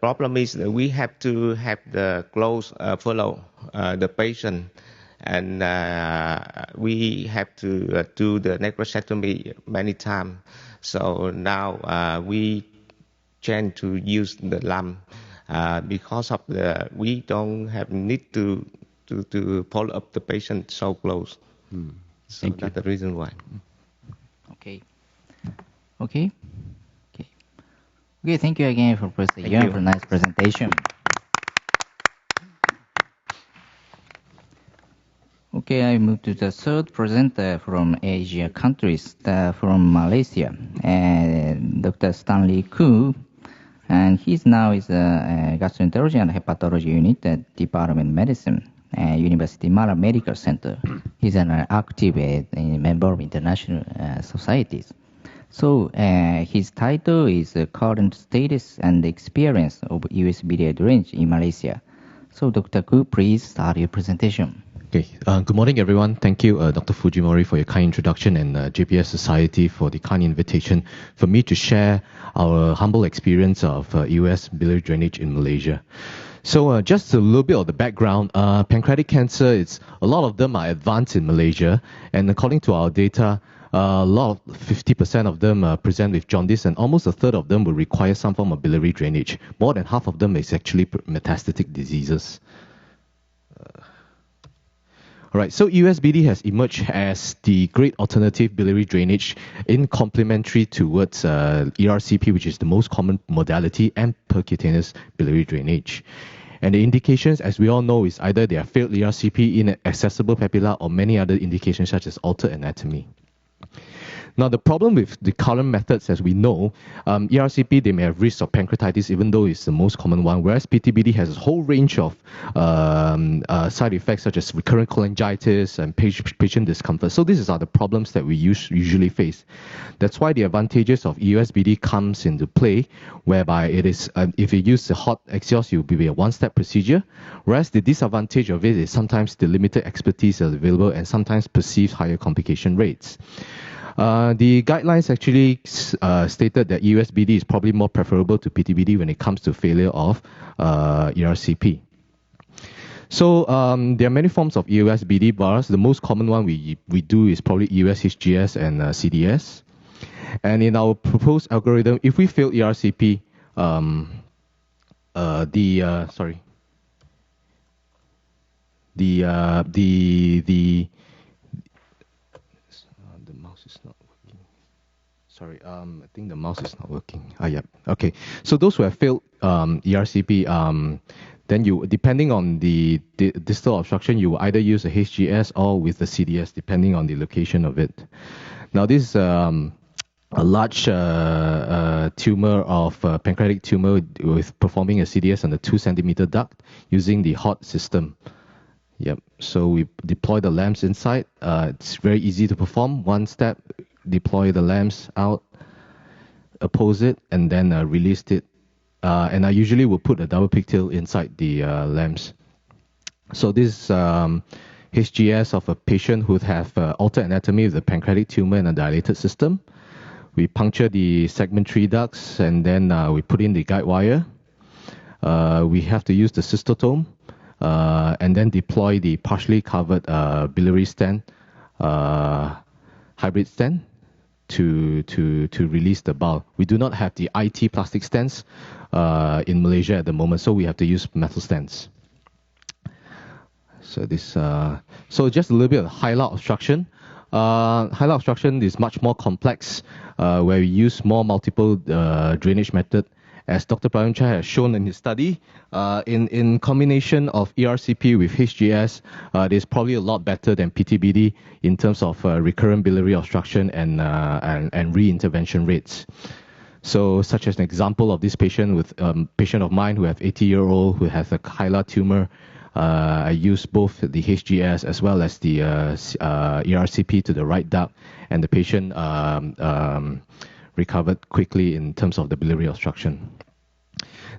problem is that we have to have the close follow the patient, and we have to do the necrosectomy many times. So now we change to use the lamp because of we don't have need to follow up the patient so close. So that's the reason why. Okay, thank you again for Professor Yuan for a nice presentation. Okay, I move to the third presenter from Asia countries, from Malaysia, Dr. Stanley Koo. And he's now is a gastroenterology and hepatology unit at Department of Medicine, University Mara Medical Center. He's an active member of international societies. So his title is Current Status and Experience of US Biliary Drainage in Malaysia. So Dr. Koo, please start your presentation. Okay. Good morning, everyone. Thank you, Dr. Fujimori, for your kind introduction, and JPS Society for the kind invitation for me to share our humble experience of US biliary drainage in Malaysia. So just a little bit of the background. Pancreatic cancer, a lot of them are advanced in Malaysia, and according to our data, a lot of 50% of them present with jaundice, and almost a third of them will require some form of biliary drainage. More than half of them is actually metastatic diseases. All right, so EUSBD has emerged as the great alternative biliary drainage in complementary towards ERCP, which is the most common modality, and percutaneous biliary drainage. And the indications, as we all know, is either they are failed ERCP, inaccessible papilla, or many other indications such as altered anatomy. Now, the problem with the current methods, as we know, ERCP, they may have risks of pancreatitis, even though it's the most common one, whereas PTBD has a whole range of side effects, such as recurrent cholangitis and patient discomfort. So these are the problems that we usually face. That's why the advantages of EUSBD comes into play, whereby it is, if you use the hot Axios, it will be a one-step procedure, whereas the disadvantage of it is sometimes the limited expertise available and sometimes perceived higher complication rates. The guidelines actually stated that EUSBD is probably more preferable to PTBD when it comes to failure of ERCP. So there are many forms of EUSBD bars. The most common one we do is probably EUS, HGS, and CDS. And in our proposed algorithm, if we fail ERCP, I think the mouse is not working. Yeah. Okay. So those who have failed ERCP, then you, depending on the distal obstruction, you will either use a HGS or with the CDS, depending on the location of it. Now, this is a large tumor of pancreatic tumor with performing a CDS on the 2-centimeter duct using the HOT system. Yep. So we deploy the lamps inside. It's very easy to perform. One step, deploy the lamps out, oppose it, and then release it. And I usually will put a double pigtail inside the lamps. So this HGS of a patient who have altered anatomy with a pancreatic tumor and a dilated system. We puncture the segment 3 ducts, and then we put in the guide wire. We have to use the cystotome, and then deploy the partially covered biliary stent, hybrid stent, to release the bowel. We do not have the IT plastic stents in Malaysia at the moment, so we have to use metal stents. So this, so just a little bit of hilar obstruction. Hilar obstruction is much more complex, where we use more multiple drainage method. As Dr. Pravin Chai has shown in his study, in combination of ERCP with HGS, it is probably a lot better than PTBD in terms of recurrent biliary obstruction and re-intervention rates. So, such as an example of this patient with patient of mine who have 80-year-old who has a hilar tumor, I use both the HGS as well as the ERCP to the right duct, and the patient recovered quickly in terms of the biliary obstruction.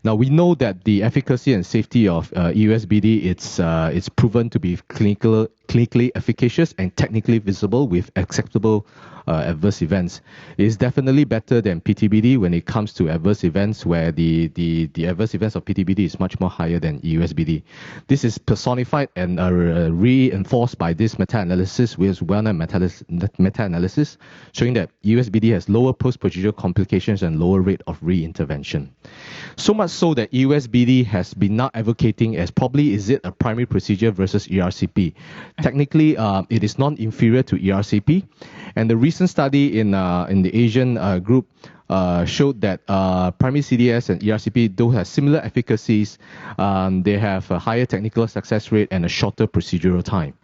Now, we know that the efficacy and safety of EUSBD, it's proven to be clinically efficacious and technically visible with acceptable adverse events. It is definitely better than PTBD when it comes to adverse events, where the adverse events of PTBD is much more higher than EUSBD. This is personified and reinforced by this meta-analysis, with well-known meta-analysis showing that EUSBD has lower post-procedural complications and lower rate of re-intervention. So much so that EUSBD has been now advocating as probably is it a primary procedure versus ERCP. Technically, it is non-inferior to ERCP, and the recent study in the Asian group showed that primary CDS and ERCP do have similar efficacies. They have a higher technical success rate and a shorter procedural time.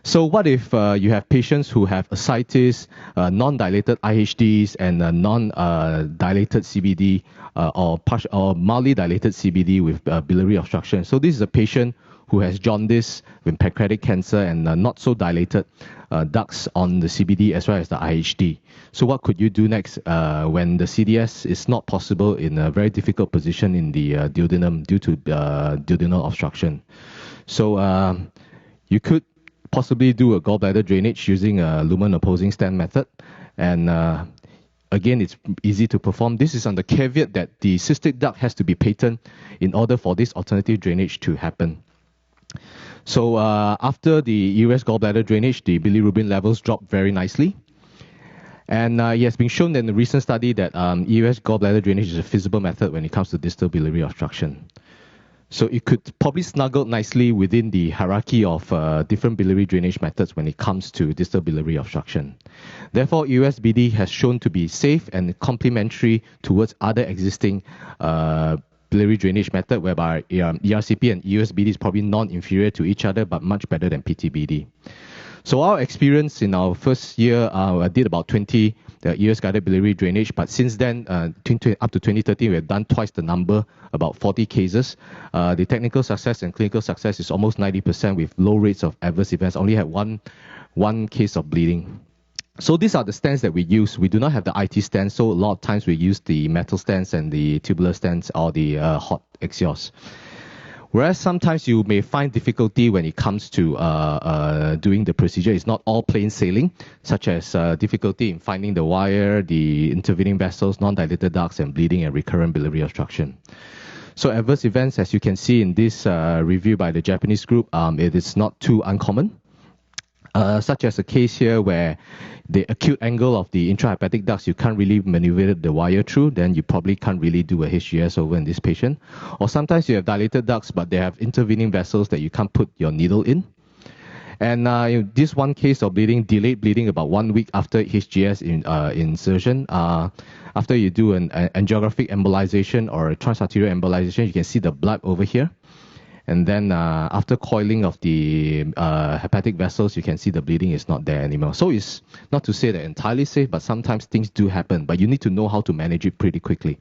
So what if you have patients who have ascites, non-dilated IHDs, and non-dilated CBD, or mildly dilated CBD with biliary obstruction? So this is a patient who has jaundice with pancreatic cancer and not so dilated ducts on the CBD as well as the IHD. So what could you do next when the CDS is not possible in a very difficult position in the duodenum due to duodenal obstruction? So you could possibly do a gallbladder drainage using a lumen opposing stent method, and again, it's easy to perform. This is on the caveat that the cystic duct has to be patent in order for this alternative drainage to happen. So after the EUS gallbladder drainage, the bilirubin levels drop very nicely. And it has been shown in the recent study that EUS gallbladder drainage is a feasible method when it comes to distal biliary obstruction. So it could probably snuggle nicely within the hierarchy of different biliary drainage methods when it comes to distal biliary obstruction. Therefore, EUS-BD has shown to be safe and complementary towards other existing biliary drainage method, whereby ERCP and EUS-BD is probably non-inferior to each other, but much better than PT-BD. So our experience in our first year, I did about 20 EUS-guided biliary drainage, but since then, up to 2013, we have done twice the number, about 40 cases. The technical success and clinical success is almost 90% with low rates of adverse events. Only had one case of bleeding. So these are the stents that we use. We do not have the IT stents, so a lot of times we use the metal stents and the tubular stents or the hot Axios. Whereas sometimes you may find difficulty when it comes to doing the procedure. It's not all plain sailing, such as difficulty in finding the wire, the intervening vessels, non-dilated ducts, and bleeding and recurrent biliary obstruction. So adverse events, as you can see in this review by the Japanese group, it is not too uncommon. Such as a case here where the acute angle of the intrahepatic ducts, you can't really maneuver the wire through, then you probably can't really do a HGS over in this patient. Or sometimes you have dilated ducts, but they have intervening vessels that you can't put your needle in. And this one case of bleeding, delayed bleeding about 1 week after HGS insertion. After you do an angiographic embolization or a transarterial embolization, you can see the blood over here. And then after coiling of the hepatic vessels, you can see the bleeding is not there anymore. So it's not to say that entirely safe, but sometimes things do happen. But you need to know how to manage it pretty quickly.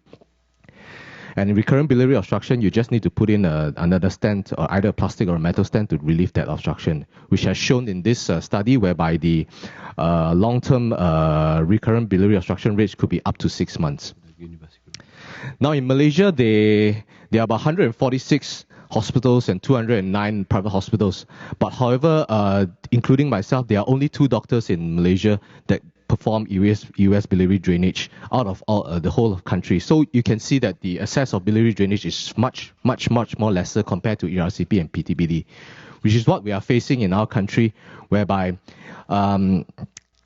And in recurrent biliary obstruction, you just need to put in another stent, or either a plastic or a metal stent, to relieve that obstruction, which has shown in this study, whereby the long-term recurrent biliary obstruction rates could be up to 6 months. Now in Malaysia, there are about 146 hospitals and 209 private hospitals. But however, including myself, there are only 2 doctors in Malaysia that perform EUS biliary drainage out of all, the whole of country. So you can see that the access of biliary drainage is much more lesser compared to ERCP and PT-BD, which is what we are facing in our country, whereby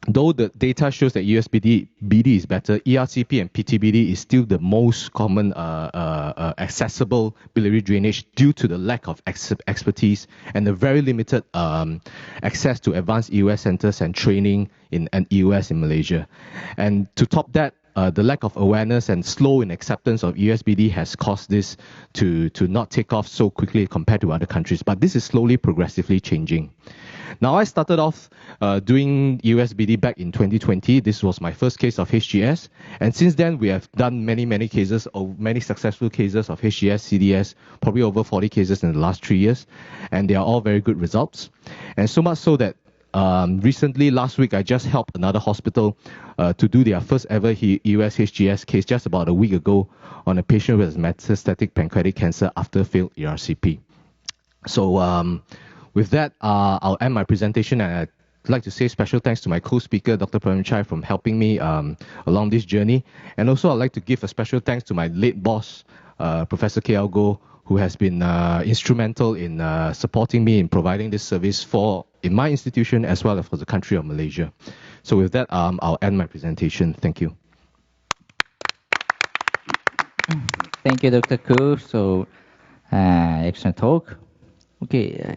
though the data shows that EUS-BD is better, ERCP and PT-BD is still the most common accessible biliary drainage due to the lack of expertise and the very limited access to advanced EUS centers and training in EUS in Malaysia. And to top that, the lack of awareness and slow in acceptance of EUS-BD has caused this to not take off so quickly compared to other countries. But this is slowly, progressively changing. Now, I started off doing EUS-BD back in 2020. This was my first case of HGS. And since then, we have done many cases, many successful cases of HGS, CDS, probably over 40 cases in the last 3 years. And they are all very good results. And so much so that recently, last week, I just helped another hospital to do their first ever EUS HGS case just about a week ago on a patient with metastatic pancreatic cancer after failed ERCP. So with that, I'll end my presentation, and I'd like to say special thanks to my co-speaker, Dr. Premchai, for helping me along this journey. And also, I'd like to give a special thanks to my late boss, Professor K.L. Goh, who has been instrumental in supporting me in providing this service in my institution as well as for the country of Malaysia. So with that, I'll end my presentation. Thank you. Thank you, Dr. Koo. So, excellent talk. Okay.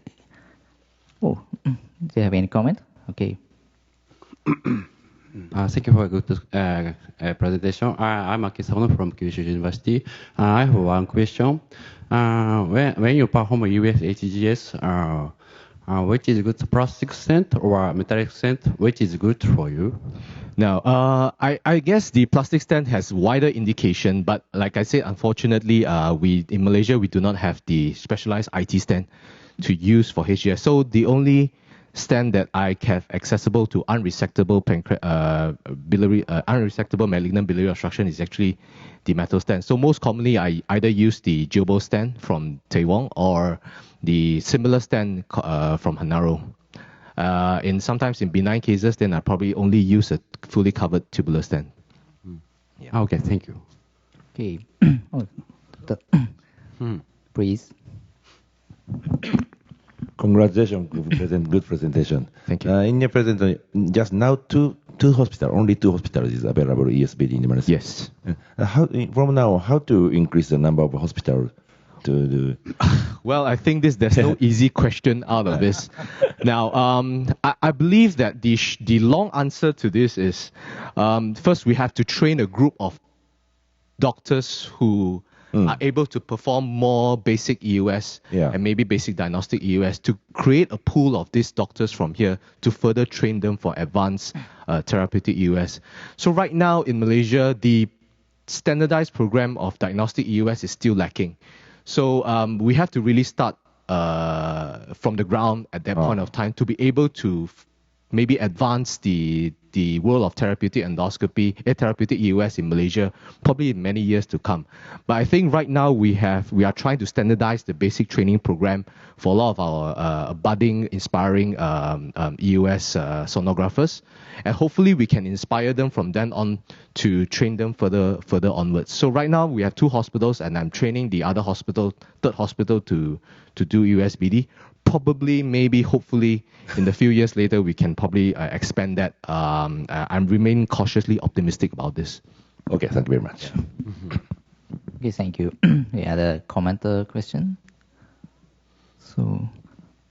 Do you have any comment? Okay. Thank you for a good presentation. I'm Akisamono from Kyushu University. I have one question. When you perform EUS HGS, which is good, plastic stent or metallic stent, which is good for you? Now, I guess the plastic stent has wider indication, but like I said, unfortunately, in Malaysia, we do not have the specialized IT stent to use for HGS. So the only stent that I have accessible to unresectable unresectable malignant biliary obstruction is actually the metal stent. So most commonly, I either use the Jobo stent from Taiwan or the similar stent from Hanaro. Sometimes in benign cases, then I probably only use a fully covered tubular stent. Yeah. Okay, thank you. Okay. Please. Congratulations, good presentation. Thank you. In your presentation, just now only two hospitals is available EUS-BD in Malaysia. Yes. From now, how to increase the number of hospitals to do? Well, I think there's no easy question out of this. Now, I believe that the long answer to this is, first we have to train a group of doctors who are able to perform more basic EUS and maybe basic diagnostic EUS to create a pool of these doctors from here to further train them for advanced therapeutic EUS. So right now in Malaysia, the standardized program of diagnostic EUS is still lacking. So we have to really start from the ground at that point of time to be able to maybe advance the world of therapeutic endoscopy, therapeutic EUS in Malaysia, probably in many years to come. But I think right now we are trying to standardize the basic training program for a lot of our budding, inspiring EUS sonographers, and hopefully we can inspire them from then on to train them further onwards. So right now we have 2 hospitals, and I'm training the other hospital, third hospital, to do EUS-BD. Probably, maybe, hopefully, in the few years later, we can probably expand that. I'm remaining cautiously optimistic about this. Okay, thank you very much. Okay, thank you. We had a comment question. So,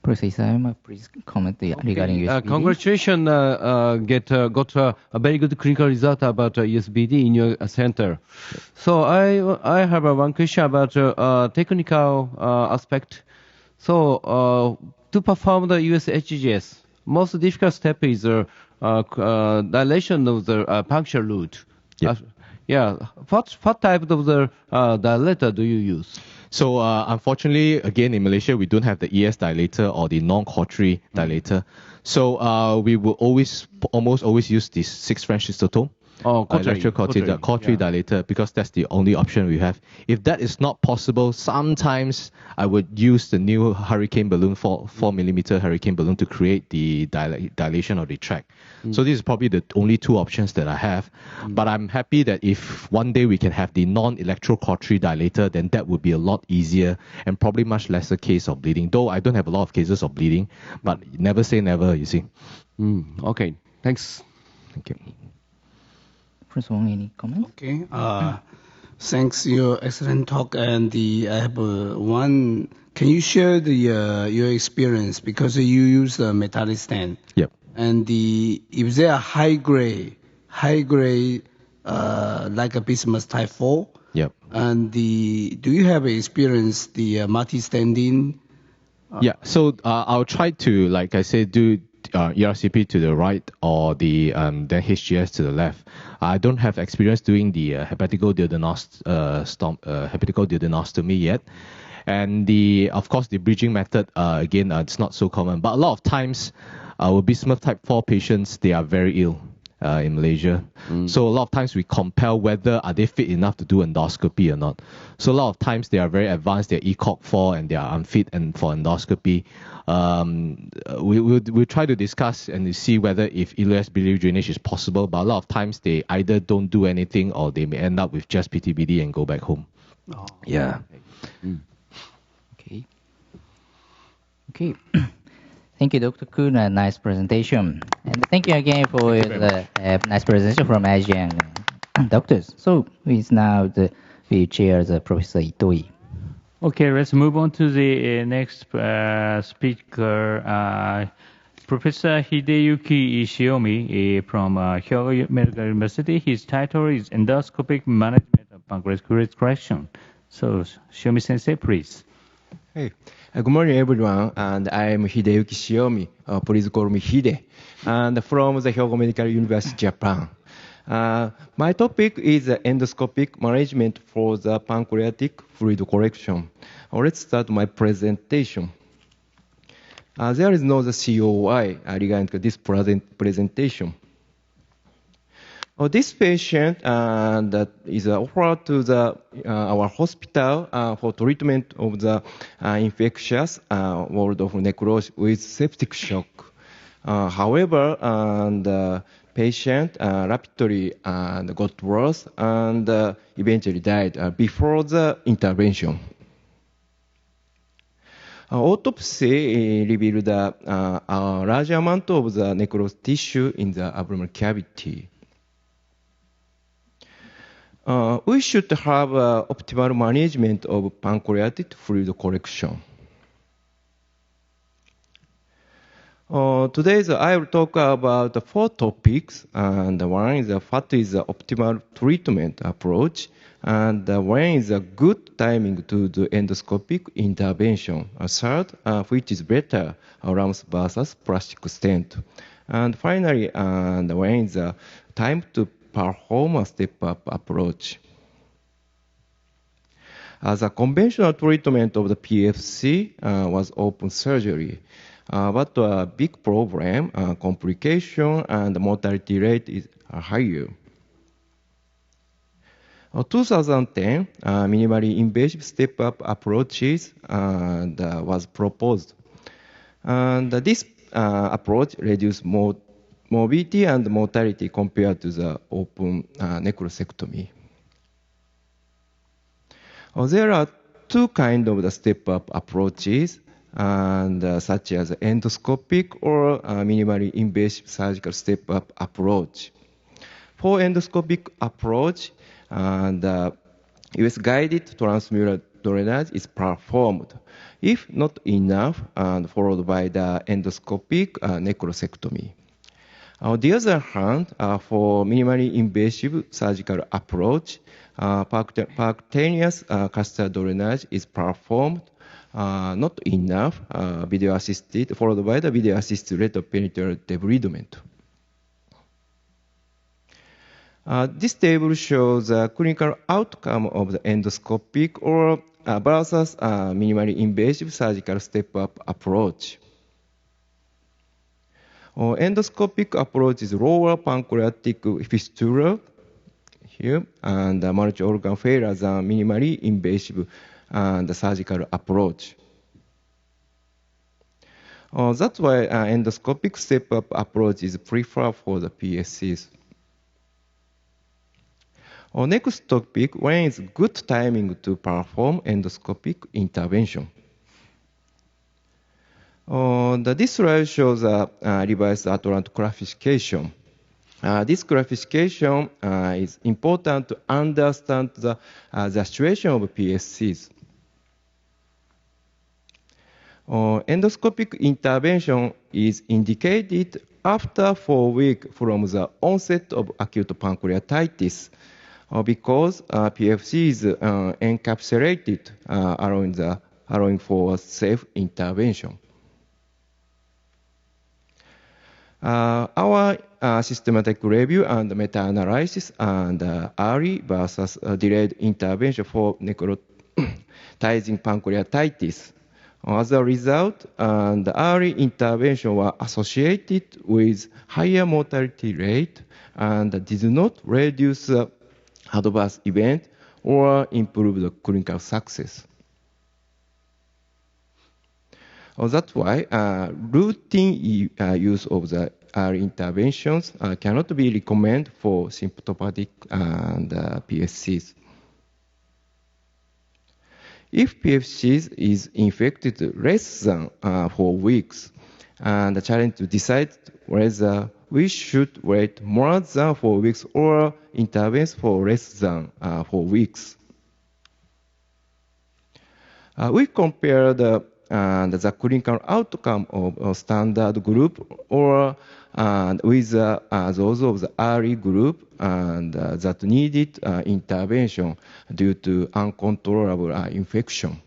Professor Isayama, please comment regarding USBD. Congratulations, got a very good clinical result about USBD in your center. So I have one question about technical aspect. So to perform the US HGS, most difficult step is dilation of the puncture route. What type of the dilator do you use? So unfortunately, again, in Malaysia, we don't have the ES dilator or the non-cautery dilator. So we will almost always use the 6 French cystotome. Cautery dilator, because that's the only option we have. If that is not possible, sometimes I would use the new hurricane balloon, 4 millimeter hurricane balloon, to create the dilation of the tract. So this is probably the only 2 options that I have. But I'm happy that if one day we can have the non-electrocautery dilator, then that would be a lot easier and probably much lesser case of bleeding. Though I don't have a lot of cases of bleeding, but never say never, you see. Okay, thanks. Thank you. First one, any comment? Okay. Thanks your excellent talk. And I have one. Can you share your experience, because you use the metallic stent? Yep. And if they are high grade like a bismuth type 4. Yep. And do you have experience the multi-standing? Yeah. So I'll try to, like I said, do ERCP to the right or then HGS to the left. I don't have experience doing the hepatical duodenostomy yet. And of course, the bridging method, again, it's not so common. But a lot of times, our bismuth type 4 patients, they are very ill in Malaysia. So a lot of times we compare whether are they fit enough to do endoscopy or not. So a lot of times they are very advanced, they're ECOG 4 and they are unfit for endoscopy. We'll try to discuss and see whether if ileus biliary drainage is possible, but a lot of times they either don't do anything or they may end up with just PTBD and go back home. Yeah. Okay. Thank you, Dr. Kuhn. A nice presentation. And thank you again for the nice presentation from Asian doctors. So it's now we chair Professor Itoi. Okay, let's move on to the next speaker, Professor Hideyuki Shiomi from Hyogo Medical University. His title is Endoscopic Management of Pancreatic Correction. So, Shiomi Sensei, please. Hey, good morning, everyone. And I am Hideyuki Shiomi. Please call me Hide. And from the Hyogo Medical University, Japan. My topic is endoscopic management for the pancreatic fluid collection. Let's start my presentation. There is no COI regarding this presentation. This patient that is offered to our hospital for treatment of the infectious ward of necrosis with septic shock. However, the patient rapidly got worse and eventually died before the intervention. Autopsy revealed a large amount of the necrosed tissue in the abdominal cavity. We should have optimal management of pancreatic fluid collection. Today I will talk about 4 topics, and one is what is the optimal treatment approach, and one is a good timing to do endoscopic intervention. A third, which is better, LAMS versus plastic stent. And finally, one is time to perform a step-up approach. As a conventional treatment of the PFC was open surgery. But a big problem, complication and mortality rate is higher. 2010, minimally invasive step-up approaches was proposed. And this approach reduced morbidity and mortality compared to the open necrosectomy. There are 2 kinds of the step-up approaches, and such as endoscopic or minimally invasive surgical step-up approach. For endoscopic approach, the US guided transmural drainage is performed, if not enough, and followed by the endoscopic necrosectomy. On the other hand, for minimally invasive surgical approach, percutaneous catheter drainage is performed, not enough, video assisted, followed by the video assisted rate of peritoneal debridement. This table shows the clinical outcome of the endoscopic or versus minimally invasive surgical step-up approach. Endoscopic approach is lower pancreatic fistula here, and multi-organ failure than minimally invasive and surgical approach. That's why endoscopic step-up approach is preferred for the PSCs. Next topic, when is good timing to perform endoscopic intervention? This slide shows a revised Atlantic classification. This classification is important to understand the situation of PSCs. Endoscopic intervention is indicated after 4 weeks from the onset of acute pancreatitis because PFC is encapsulated, allowing for safe intervention. Our systematic review and meta-analysis and early versus delayed intervention for necrotizing pancreatitis. As a result, the early intervention was associated with higher mortality rate and did not reduce adverse event or improve the clinical success. That's why routine use of the early interventions cannot be recommended for symptomatic and PSCs. If PFC is infected less than 4 weeks, the challenge to decide whether we should wait more than 4 weeks or intervene for less than 4 weeks. We compare the clinical outcome of a standard group or with those of the early group and that needed intervention due to uncontrollable infection.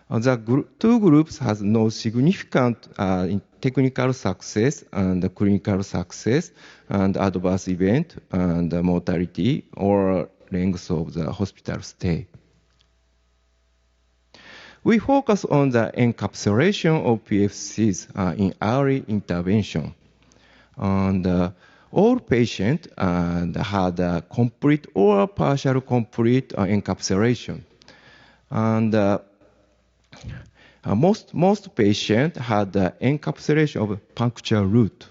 The 2 groups has no significant technical success and clinical success and adverse event and mortality or length of the hospital stay. We focus on the encapsulation of PFCs in early intervention. And all patients had a complete or partial complete encapsulation. And most patients had the encapsulation of puncture route.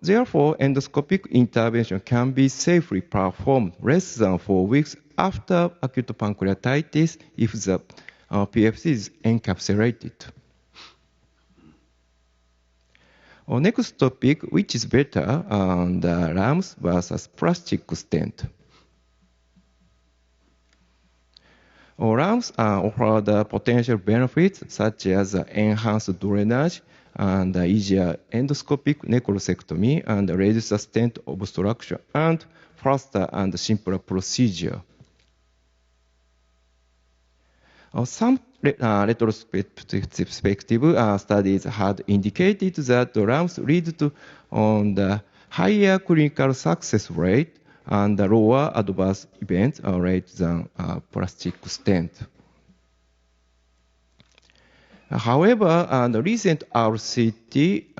Therefore, endoscopic intervention can be safely performed less than 4 weeks after acute pancreatitis if the PFC is encapsulated. Next topic, which is better, the LAMS versus plastic stent. LAMS offer the potential benefits such as enhanced drainage and easier endoscopic necrosectomy and reduce the stent obstruction and faster and simpler procedure. Some retrospective studies had indicated that LAMS lead to the higher clinical success rate and lower adverse event rate than plastic stent. However, the recent RCT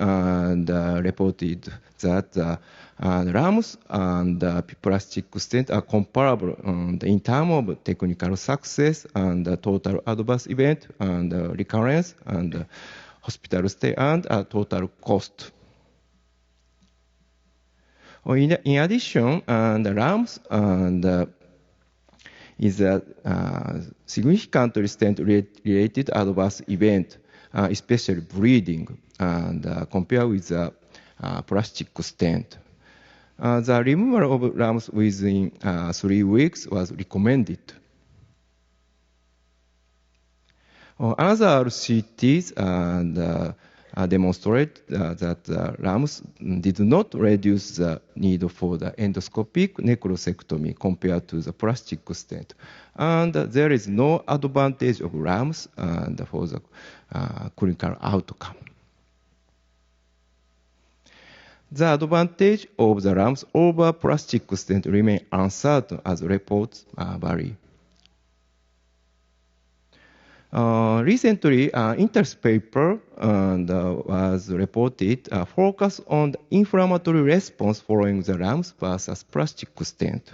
reported that LAMS and plastic stent are comparable in terms of technical success and total adverse event and recurrence and hospital stay and total cost. In addition, the LAMS is a significantly stent-related adverse event, especially bleeding, and compared with the plastic stent. The removal of LAMS within 3 weeks was recommended. Other RCTs demonstrate that LAMS did not reduce the need for the endoscopic necrosectomy compared to the plastic stent. And there is no advantage of LAMS for the clinical outcome. The advantage of the LAMS over plastic stent remain uncertain as reports vary. Recently, interest paper was reported focused on the inflammatory response following the LAMS versus plastic stent.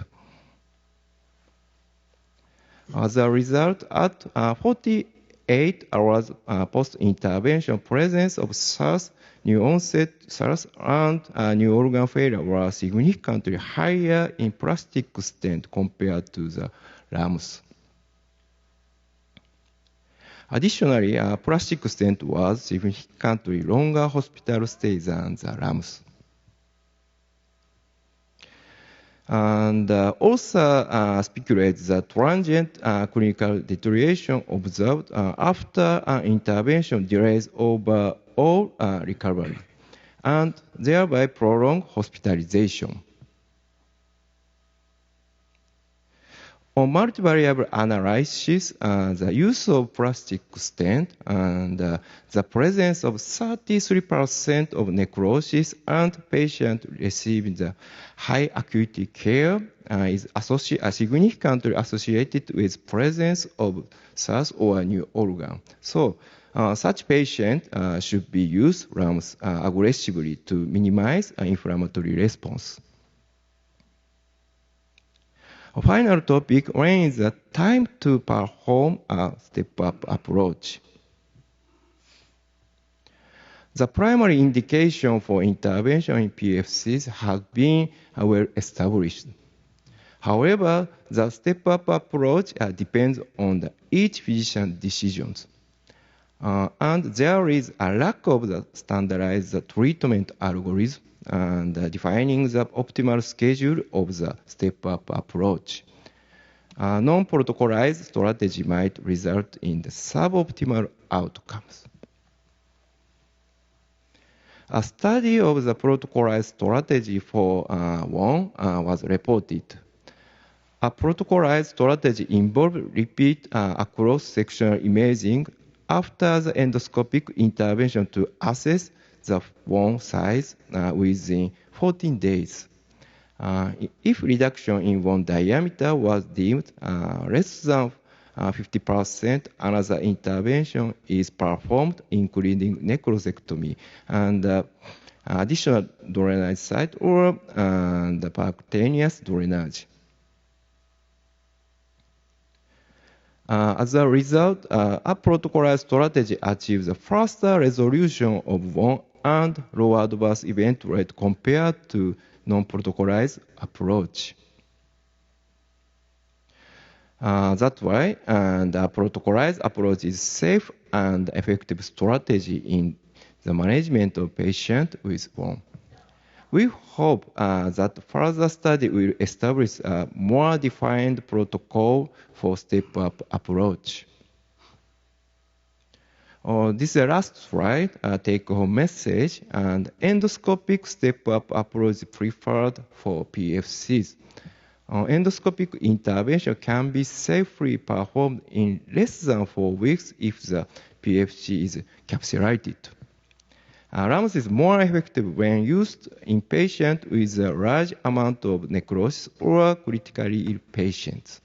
As a result, at 48 hours post-intervention, presence of SARS, new onset SARS, and new organ failure were significantly higher in plastic stent compared to the LAMS. Additionally, plastic stent was significantly longer hospital stay than the LAMS. And also speculates that transient clinical deterioration observed after intervention delays overall recovery and thereby prolong hospitalization. On multivariable analysis, the use of plastic stent and the presence of 33% of necrosis and patient receiving the high acuity care is significantly associated with presence of SARS or new organ. So, such patient should be used LAMS aggressively to minimize inflammatory response. A final topic is the time to perform a step-up approach. The primary indication for intervention in PFCs has been well established. However, the step-up approach depends on each physician's decisions. And there is a lack of the standardized treatment algorithm and defining the optimal schedule of the step-up approach. Non-protocolized strategy might result in the suboptimal outcomes. A study of the protocolized strategy for WON was reported. A protocolized strategy involved repeat cross-sectional imaging after the endoscopic intervention to assess the WON size within 14 days. If reduction in WON diameter was deemed less than 50%, another intervention is performed, including necrosectomy and additional drainage site or the percutaneous drainage. As a result, a protocolized strategy achieves a faster resolution of WON and lower adverse event rate compared to non-protocolized approach. That's why the protocolized approach is safe and effective strategy in the management of patient with bone. We hope that further study will establish a more defined protocol for step-up approach. This is the last slide, take-home message, and endoscopic step-up approach preferred for PFCs. Endoscopic intervention can be safely performed in less than 4 weeks if the PFC is capsulated. LAMS is more effective when used in patients with a large amount of necrosis or critically ill patients.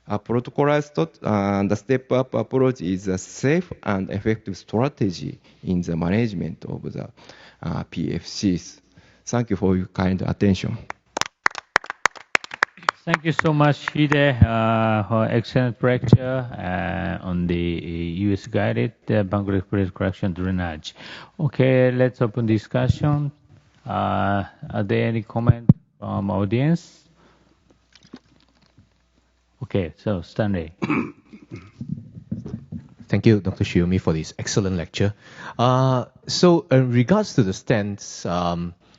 A protocolized the step-up approach is a safe and effective strategy in the management of the PFCs. Thank you for your kind attention. Thank you so much, Hide, for excellent lecture on the US-guided pancreatic correction drainage. Okay, let's open discussion. Are there any comments from audience? Okay, so Stanley. Thank you, Dr. Shiomi, for this excellent lecture. So in regards to the stents,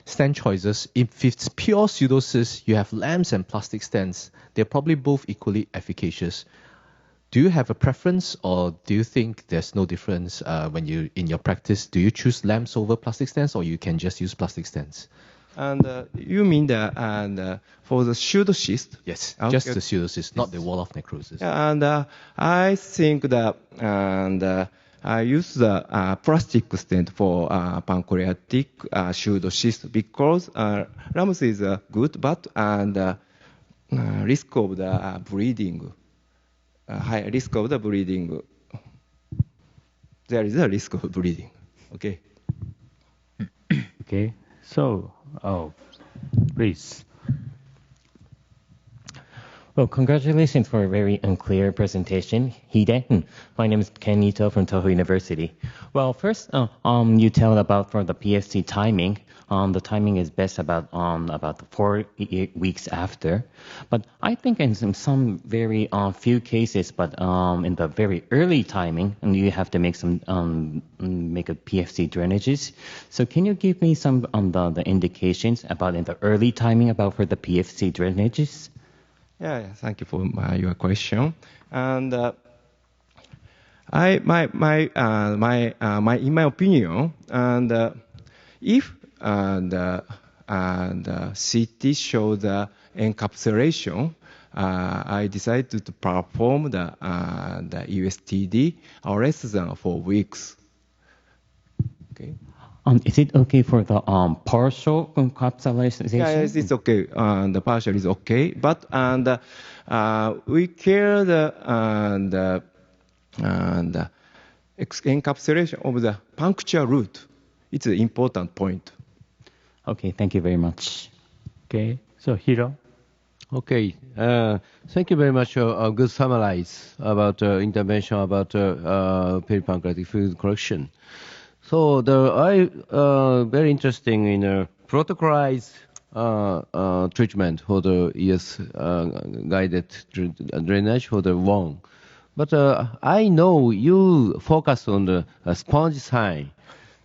stent choices, if it's pure pseudocyst, you have LAMS and plastic stents. They're probably both equally efficacious. Do you have a preference, or do you think there's no difference when you in your practice? Do you choose LAMS over plastic stents, or you can just use plastic stents? And you mean for the pseudocyst? Yes, just the pseudocyst, not the wall of necrosis. And I think that I use the plastic stent for pancreatic pseudocyst because LAMS is good, but risk of the bleeding, high risk of the bleeding. There is a risk of bleeding. Okay. Okay. So, please. Well, congratulations for a very unclear presentation, Hide. My name is Ken Ito from Toho University. Well, first, you tell about for the PFC timing. The timing is best about the 4 weeks after. But I think in some very few cases, but in the very early timing, and you have to make some make a PFC drainages. So can you give me some the indications about in the early timing about for the PFC drainages? Yeah, thank you for your question. And in my opinion, and if the CT show the encapsulation, I decided to perform the USTD less than 4 weeks. Okay. Is it okay for the partial encapsulation? Yes, it's okay. The partial is okay, but we care the encapsulation of the puncture route. It's an important point. Okay, thank you very much. Okay, so Hiro. Okay, thank you very much. A good summarize about intervention about peripancreatic fluid correction. So very interesting in protocolized treatment for the ES guided drainage for the wound. But I know you focus on the sponge sign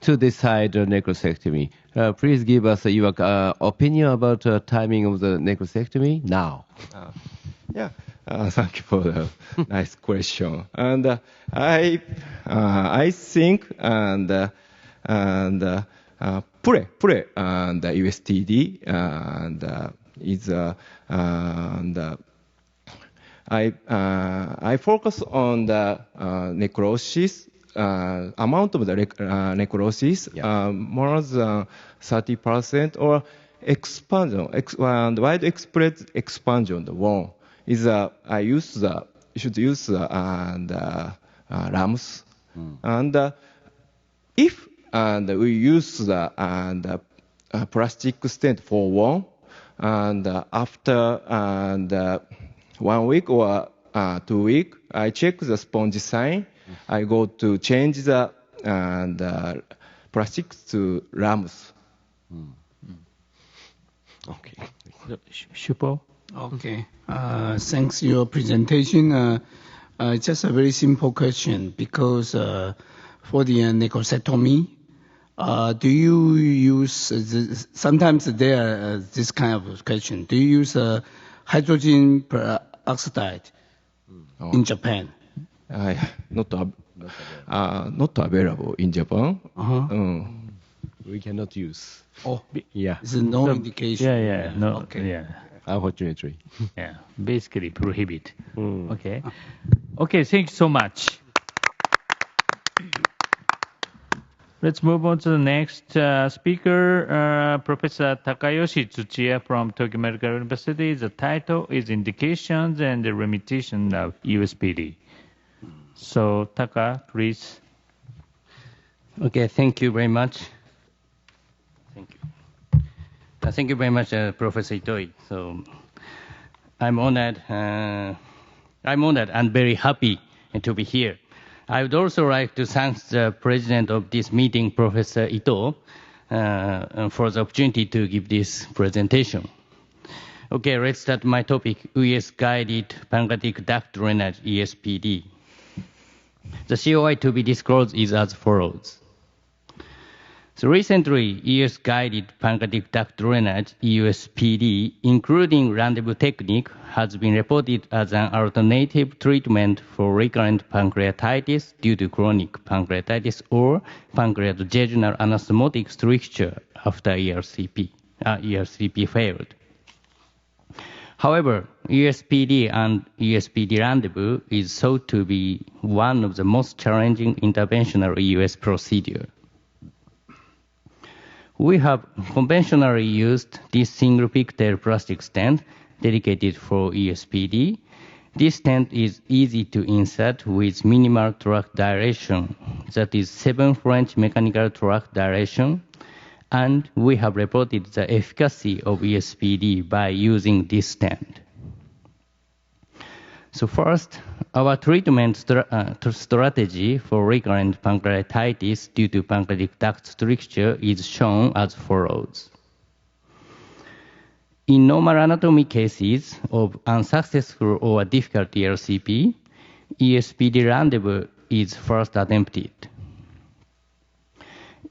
to decide the necrosectomy. Please give us your opinion about timing of the necrosectomy now. Yeah. Thank you for the nice question. And I think and pre and USTD and is I focus on the necrosis amount of the necrosis more than 30% or expansion and wide expressed expansion the one. Is I should use LAMS, and if we use the plastic stent for one, and after 1 week or 2 weeks, I check the sponge sign. I go to change the plastic to LAMS. Okay. Shupo. Okay. Thanks for your presentation. Just a very simple question because for the necrosectomy, Do you use, sometimes there this kind of question, do you use hydrogen peroxide in Japan? Not available in Japan. We cannot use. Oh, yeah. It's no indication. Yeah, no, Okay. yeah. Unfortunately. Yeah, basically prohibit. Okay. Okay, thank you so much. Let's move on to the next speaker, Professor Takayoshi Tsuchiya from Tokyo Medical University. The title is Indications and the Limitation of USPD. So, Taka, please. Okay, thank you very much. Thank you. Thank you very much, Professor Itoi. So, I'm honored and very happy to be here. I would also like to thank the president of this meeting, Professor Ito, for the opportunity to give this presentation. Okay, let's start my topic, EUS-guided pancreatic duct drainage, ESPD. The COI to be disclosed is as follows. So recently, EUS-guided pancreatic duct drainage, EUSPD, including rendezvous technique, has been reported as an alternative treatment for recurrent pancreatitis due to chronic pancreatitis or pancreatojejunal anastomotic stricture after ERCP failed. However, EUSPD and EUSPD rendezvous is thought to be one of the most challenging interventional EUS procedure. We have conventionally used this single pigtail plastic stent dedicated for EUSPD. This stent is easy to insert with minimal track dilation, that is 7 French mechanical track dilation, and we have reported the efficacy of EUSPD by using this stent. So first, our treatment strategy for recurrent pancreatitis due to pancreatic duct stricture is shown as follows. In normal anatomy cases of unsuccessful or difficult ERCP, ESPD rendezvous is first attempted.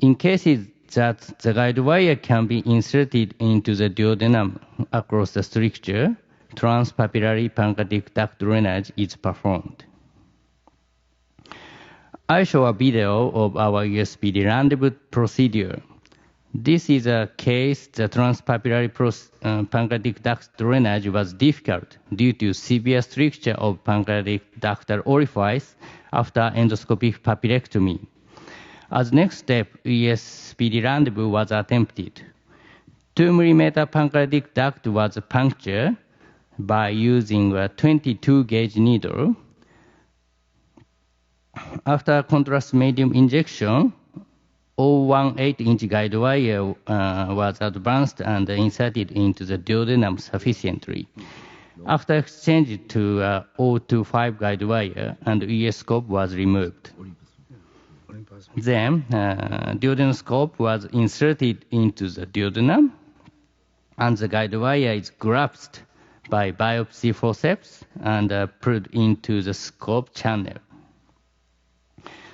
In cases that the guide wire can be inserted into the duodenum across the stricture, transpapillary pancreatic duct drainage is performed. I show a video of our ESPD rendezvous procedure. This is a case the transpapillary pancreatic duct drainage was difficult due to severe stricture of pancreatic ductal orifice after endoscopic papillectomy. As next step, ESPD rendezvous was attempted. 2 mm pancreatic duct was punctured by using a 22 gauge needle. After contrast medium injection, 0.18-inch guide wire was advanced and inserted into the duodenum sufficiently. After exchange to 0.25 guide wire, and ES scope was removed. Then, duodenoscope was inserted into the duodenum, and the guide wire is grasped by biopsy forceps and put into the scope channel.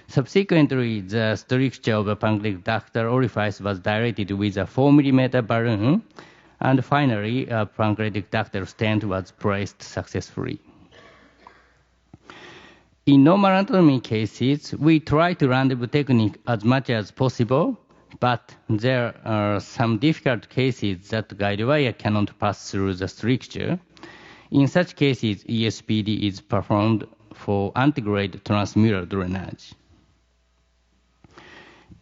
Subsequently, the stricture of the pancreatic ductal orifice was dilated with a 4 mm balloon, and finally, a pancreatic ductal stent was placed successfully. In normal anatomy cases, we try to rendezvous technique as much as possible, but there are some difficult cases that the guide wire cannot pass through the stricture. In such cases, ESPD is performed for antegrade transmural drainage.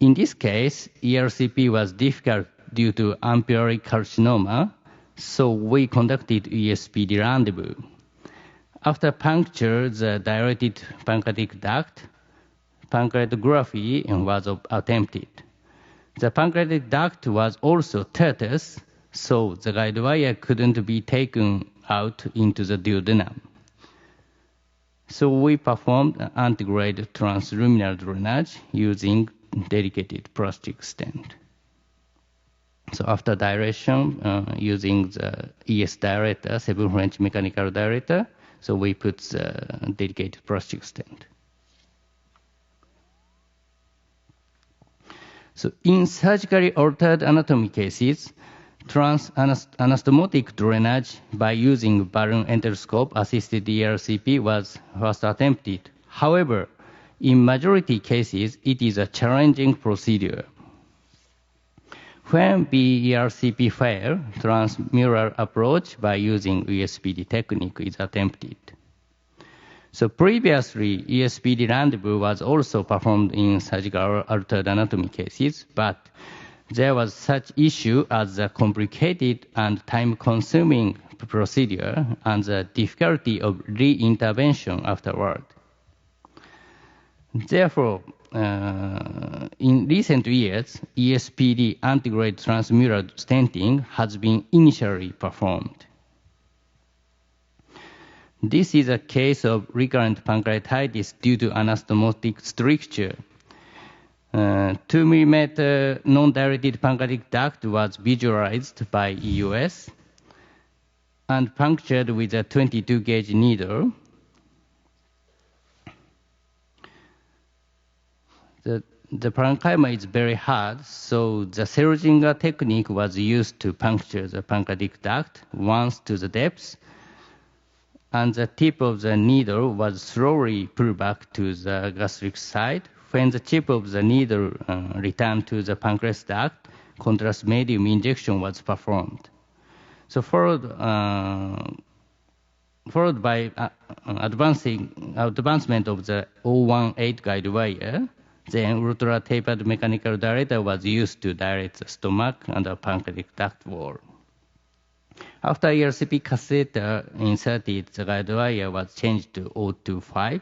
In this case, ERCP was difficult due to ampullary carcinoma, so we conducted ESPD rendezvous. After puncture the dilated pancreatic duct, pancreatography was attempted. The pancreatic duct was also tertus, so the guide wire couldn't be taken out into the duodenum. So we performed antegrade transluminal drainage using dedicated plastic stent. So after dilation, using the ES dilator, 7 French mechanical dilator, so we put the dedicated plastic stent. So in surgically altered anatomy cases, anastomotic drainage by using balloon endoscope assisted ERCP was first attempted. However, in majority cases, it is a challenging procedure. When BERCP fail, transmural approach by using ESPD technique is attempted. So previously, ESPD rendezvous was also performed in surgical altered anatomy cases, but there was such issue as a complicated and time-consuming procedure and the difficulty of re-intervention afterward. Therefore, in recent years, ESPD antegrade transmural stenting has been initially performed. This is a case of recurrent pancreatitis due to anastomotic stricture. 2 mm non-dilated pancreatic duct was visualized by EUS and punctured with a 22 gauge needle. The parenchyma is very hard, so the Selzinger technique was used to puncture the pancreatic duct once to the depths, and the tip of the needle was slowly pulled back to the gastric side. When the tip of the needle returned to the pancreas duct, contrast medium injection was performed. So followed by advancement of the 018 guide wire, then ultra-tapered mechanical dilator was used to dilate the stomach and the pancreatic duct wall. After ERCP catheter inserted, the guide wire was changed to 025,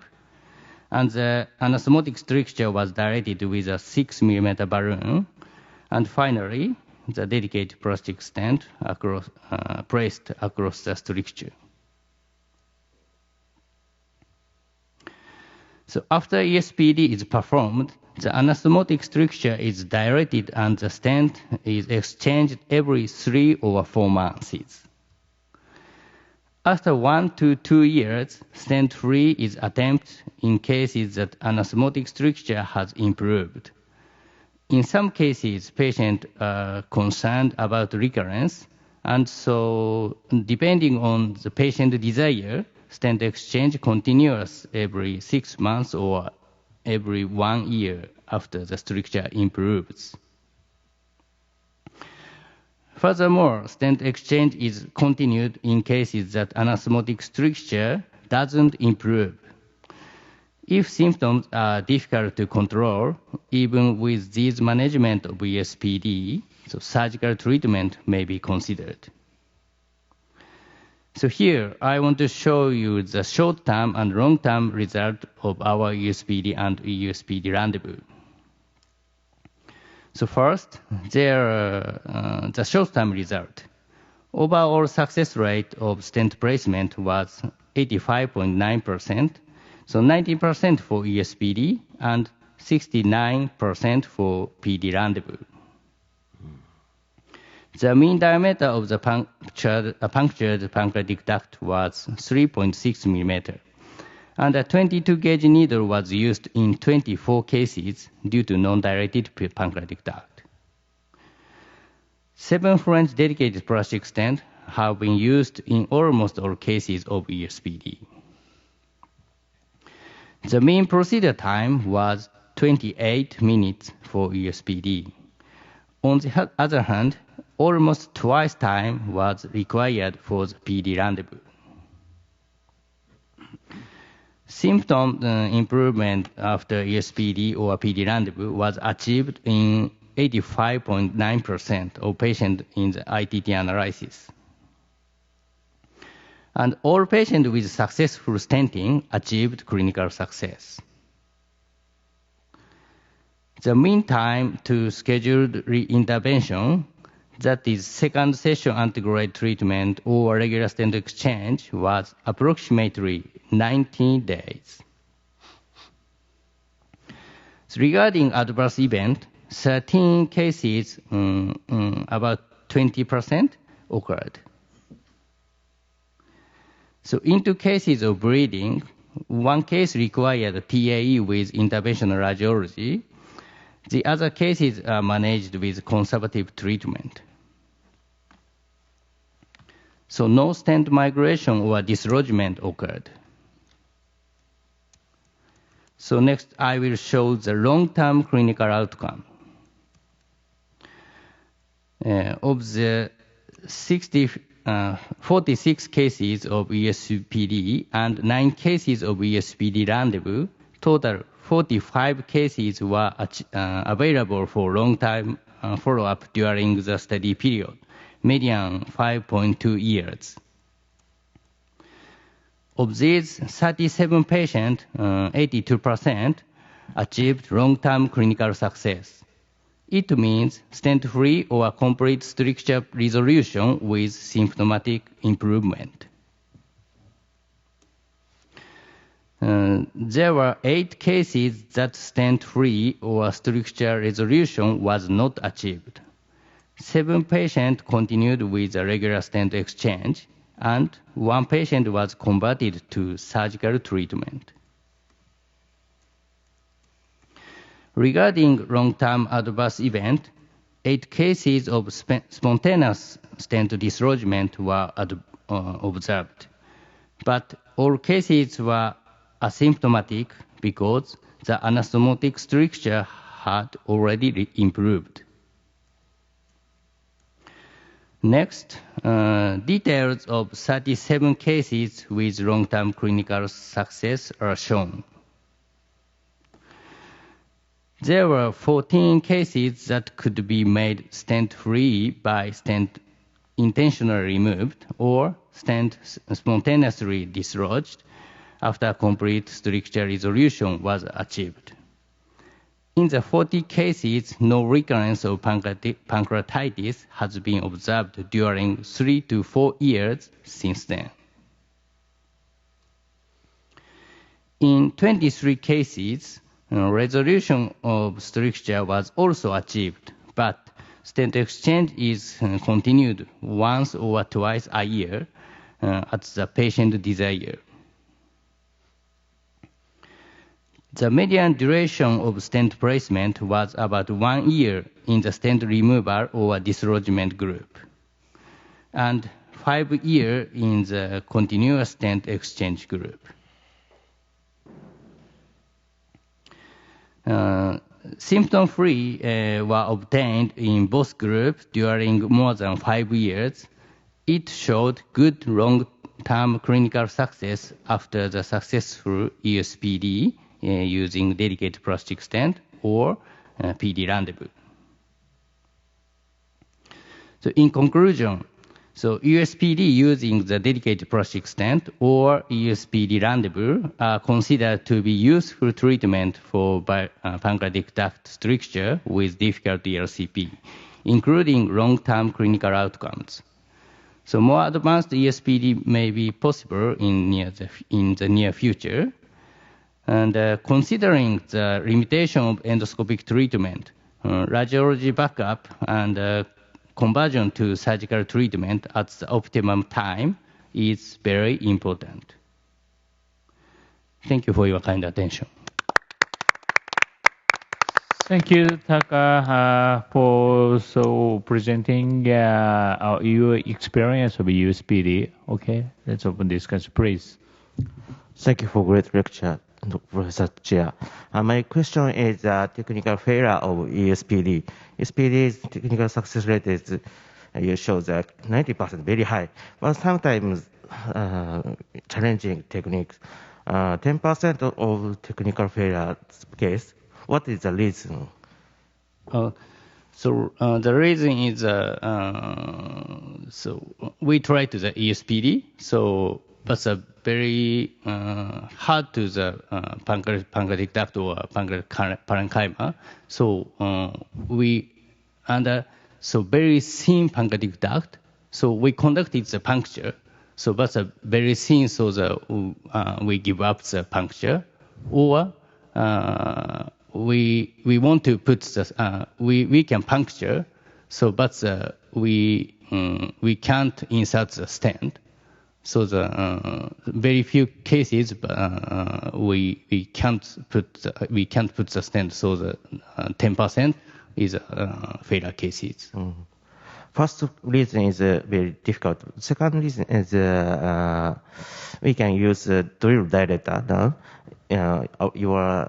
and the anastomotic stricture was dilated with a 6 mm balloon. And finally, the dedicated plastic stent placed across the stricture. So after ESPD is performed, the anastomotic stricture is dilated and the stent is exchanged every 3 or 4 months. After 1 to 2 years, stent-free is attempted in cases that anastomotic stricture has improved. In some cases, patients are concerned about recurrence, and so depending on the patient desire, stent exchange continues every 6 months or every 1 year after the stricture improves. Furthermore, stent exchange is continued in cases that anastomotic stricture doesn't improve. If symptoms are difficult to control, even with this management of ESPD, so surgical treatment may be considered. So here, I want to show you the short-term and long-term result of our ESPD and EUSPD rendezvous. So first, the short-term result. Overall success rate of stent placement was 85.9%, so 90% for ESPD and 69% for PD rendezvous. The mean diameter of the punctured pancreatic duct was 3.6 mm, and a 22 gauge needle was used in 24 cases due to non-dilated pancreatic duct. 7 French dedicated plastic stents have been used in almost all cases of ESPD. The mean procedure time was 28 minutes for ESPD. On the other hand, almost twice time was required for the PD rendezvous. Symptom improvement after ESPD or PD rendezvous was achieved in 85.9% of patients in the ITT analysis. And all patients with successful stenting achieved clinical success. The mean time to scheduled re-intervention, that is second session antegrade treatment or regular stent exchange, was approximately 19 days. So regarding adverse event, 13 cases, about 20% occurred. So in 2 cases of bleeding, 1 case required TAE with interventional radiology. The other cases are managed with conservative treatment. So no stent migration or dislodgement occurred. So next, I will show the long-term clinical outcome. Of the 46 cases of ESPD and 9 cases of ESPD rendezvous, total 45 cases were available for long-time follow-up during the study period, median 5.2 years. Of these 37 patients, 82% achieved long-term clinical success. It means stent-free or complete stricture resolution with symptomatic improvement. There were 8 cases that stent-free or stricture resolution was not achieved. 7 patients continued with a regular stent exchange, and 1 patient was converted to surgical treatment. Regarding long-term adverse event, 8 cases of spontaneous stent dislodgement were observed, but all cases were asymptomatic because the anastomotic stricture had already improved. Next, details of 37 cases with long-term clinical success are shown. There were 14 cases that could be made stent-free by stent intentionally removed or stent spontaneously dislodged after complete stricture resolution was achieved. In the 40 cases, no recurrence of pancreatitis has been observed during 3 to 4 years since then. In 23 cases, resolution of stricture was also achieved, but stent exchange is continued once or twice a year at the patient desire. The median duration of stent placement was about 1 year in the stent removal or dislodgement group, and 5 years in the continuous stent exchange group. Symptom-free were obtained in both groups during more than 5 years. It showed good long-term clinical success after the successful ESPD using dedicated plastic stent or PD rendezvous. So in conclusion, USPD using the dedicated plastic stent or USPD rendezvous are considered to be useful treatment for pancreatic duct stricture with difficult ERCP, including long-term clinical outcomes. So more advanced ESPD may be possible in the near future. And considering the limitation of endoscopic treatment, radiology backup and conversion to surgical treatment at the optimum time is very important. Thank you for your kind attention. Thank you, Taka, for presenting your experience of USPD. Okay, let's open discussion, please. Thank you for great lecture, Professor Chia. My question is technical failure of ESPD. ESPD's technical success rate is, you show that 90% very high, but sometimes challenging techniques. 10% of technical failure case. What is the reason? The reason is we tried the ESPD, but a very hard to the pancreatic duct or pancreatic parenchyma. Very thin pancreatic duct. So we conducted the puncture. But very thin, we give up the puncture, or we want to put the we can puncture. But we can't insert the stent. So the very few cases we can't put the stent. So the 10% is failure cases. First reason is very difficult. Second reason is we can use drill dilator now. Your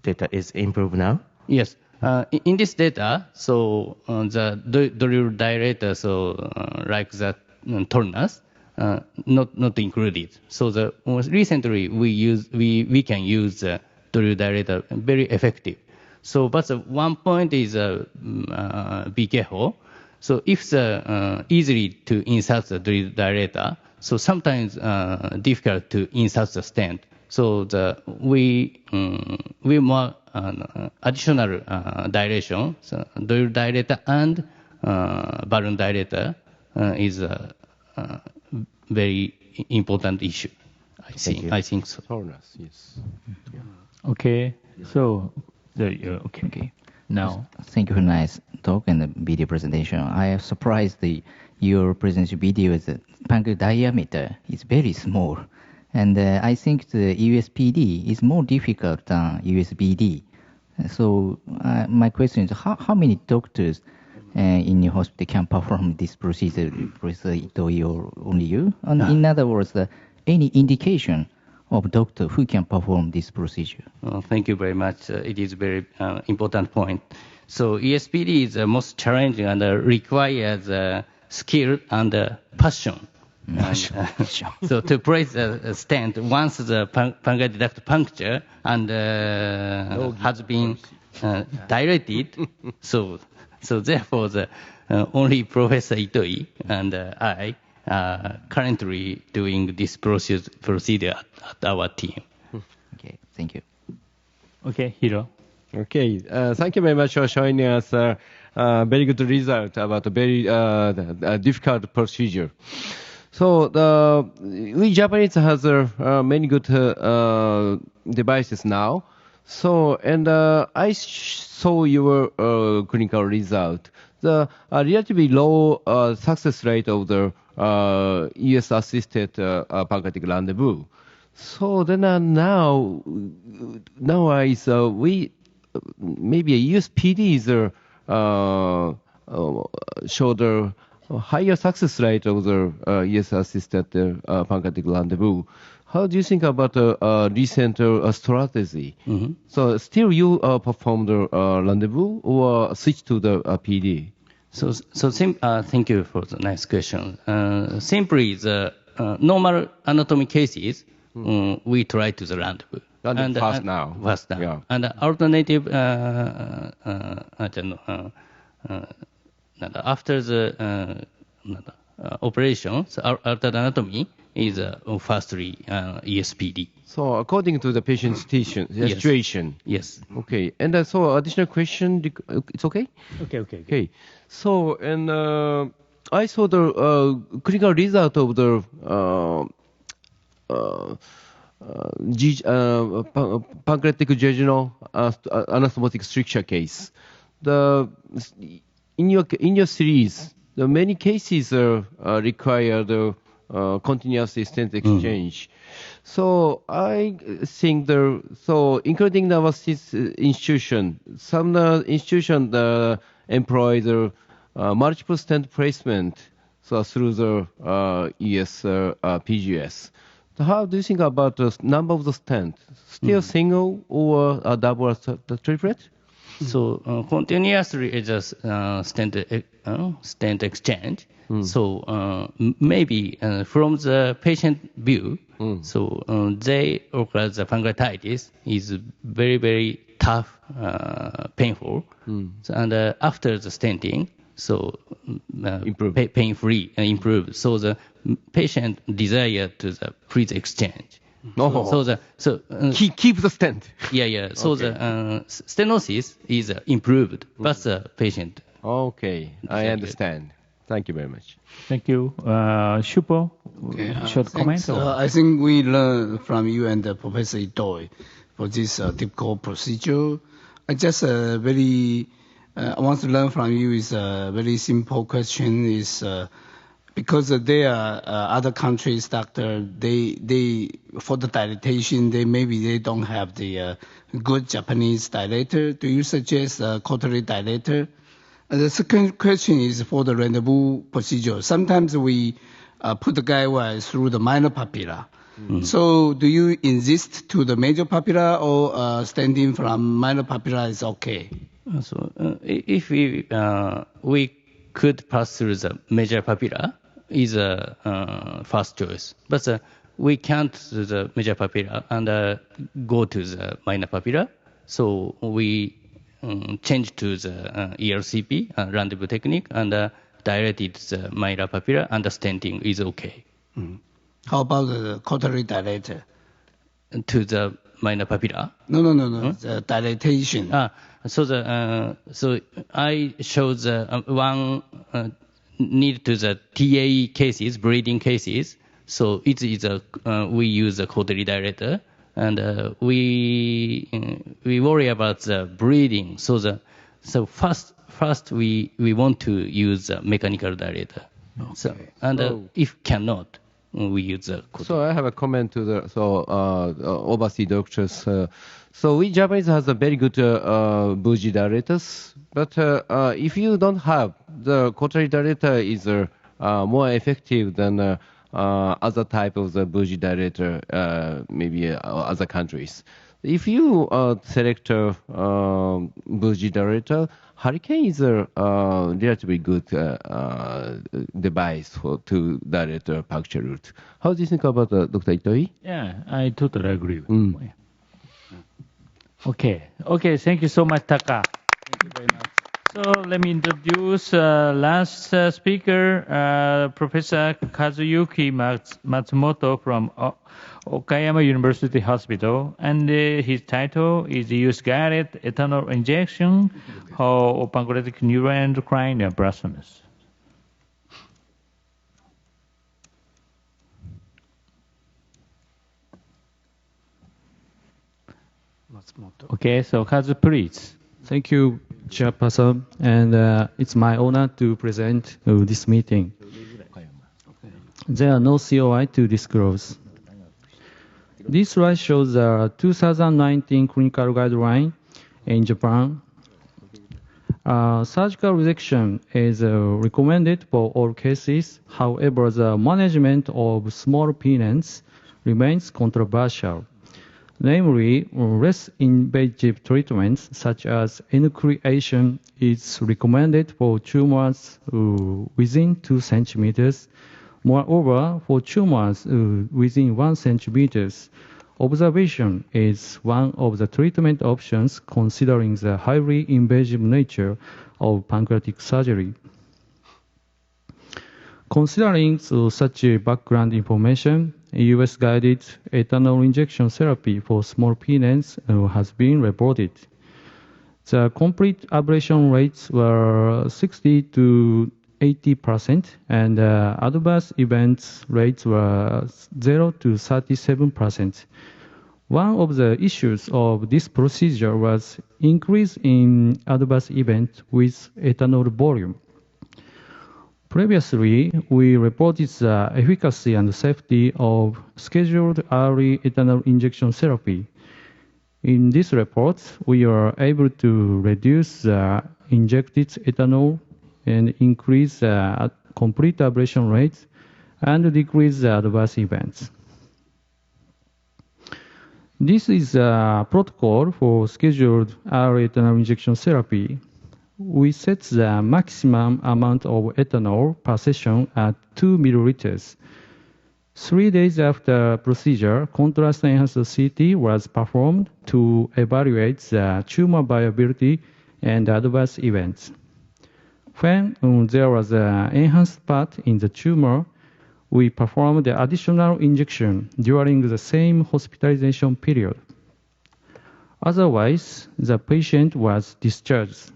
data is improved now? Yes. In this data, so the drill dilator, so like the turners, not included. So the most recently we can use drill dilator, very effective. So, but the one point is be careful. So if the easily to insert the drill dilator, so sometimes difficult to insert the stent. So we more additional dilation. So drill dilator and balloon dilator is a very important issue. I think so. Yes. Okay. So. Okay. Now, thank you for nice talk and the video presentation. I am surprised your presentation video is the pancreas diameter is very small, and I think the USPD is more difficult than USBD. So my question is, how many doctors in your hospital can perform this procedure? Professor Itoi or only you? And in other words, any indication of doctor who can perform this procedure? Thank you very much. It is a very important point. So ESPD is the most challenging and requires skill and passion. So to place a stent once the pancreatic duct puncture and has been dilated, so therefore the only Professor Itoi and I currently doing this procedure at our team. Okay, thank you. Okay, Hiro. Okay, thank you very much for showing us a very good result about a very difficult procedure. So we Japanese has many good devices now. So and I saw your clinical result. The relatively low success rate of the EUS assisted pancreatic rendezvous. So then nowadays we maybe a USPD is show the higher success rate of the EUS assisted pancreatic rendezvous. How do you think about the recent strategy? Mm-hmm. So still you perform the rendezvous or switch to the PD? Thank you for the nice question. Simply the normal anatomy cases, we try to the rendezvous. And fast now. Yeah. And alternative, after the operation, so alternative anatomy is firstly ESPD. So according to the patient's situation. Yes. Okay. And so additional question, it's okay? Okay. So, and I saw the clinical result of the pancreatic jejunal anastomotic stricture case. In your series, the many cases require the continuous stent exchange. So I think including the institution, some institution employ the multiple stent placement through the ES PGS. So how do you think about the number of the stent? Still single or double or triplet? So continuously is a stent exchange. So maybe from the patient view, so they occur the pancreatitis is very, very tough, painful. So, and after the stenting, so pain-free, improve. So the patient desire to the freeze exchange. Keep the stent. Yeah. So okay. The stenosis is improved, but the patient. Okay, I understand. Thank you very much. Thank you. Shupo, short comment? I think we learned from you and Professor Itoi for this difficult procedure. I just I want to learn from you is a very simple question is because there are other countries, doctor, they for the dilatation, maybe they don't have the good Japanese dilator. Do you suggest a cautery dilator? The second question is for the rendezvous procedure. Sometimes we put the guide wire through the minor papilla. So do you insist to the major papilla, or standing from minor papilla is okay? So if we could pass through the major papilla, is a first choice. But we can't do the major papilla and go to the minor papilla. So we change to the ERCP, rendezvous technique, and dilated the minor papilla, and the stenting is okay. How about the cautery dilator? To the minor papilla? No. The dilatation. So I show the one need to the TAE cases, bleeding cases. So it is we use a cautery dilator, and we worry about the bleeding. So first we want to use a mechanical dilator. Okay. So if cannot, we use the cautery. So I have a comment to the overseas doctors. So we Japanese has a very good bougie dilators, but if you don't have the cautery dilator is more effective than other type of the bougie dilator, maybe other countries. If you select a bougie dilator, Hurricane is a relatively good device to dilate the puncture route. How do you think about Dr. Itoi? Yeah, I totally agree with you. Okay, thank you so much, Taka. Thank you very much. So let me introduce last speaker, Professor Kazuyuki Matsumoto from Okayama University Hospital, and his title is EUS guided ethanol injection for pancreatic neuroendocrine neoplasms. Okay, so Kazu, please. Thank you, Chairperson, and it's my honor to present this meeting. There are no COI to disclose. This slide shows the 2019 clinical guideline in Japan. Surgical resection is recommended for all cases. However, the management of small penis remains controversial. Namely, less invasive treatments such as enucleation is recommended for tumors within 2 centimeters. Moreover, for tumors within 1 centimeters, observation is one of the treatment options considering the highly invasive nature of pancreatic surgery. Considering such background information, US-guided ethanol injection therapy for small penis has been reported. The complete ablation rates were 60 to 80%, and adverse events rates were 0 to 37%. One of the issues of this procedure was increase in adverse events with ethanol volume. Previously, we reported the efficacy and safety of scheduled early ethanol injection therapy. In this report, we are able to reduce the injected ethanol and increase the complete ablation rate and decrease the adverse events. This is a protocol for scheduled early ethanol injection therapy. We set the maximum amount of ethanol per session at 2 milliliters. 3 days after procedure, contrast-enhanced CT was performed to evaluate the tumor viability and adverse events. When there was an enhanced part in the tumor, we performed the additional injection during the same hospitalization period. Otherwise, the patient was discharged.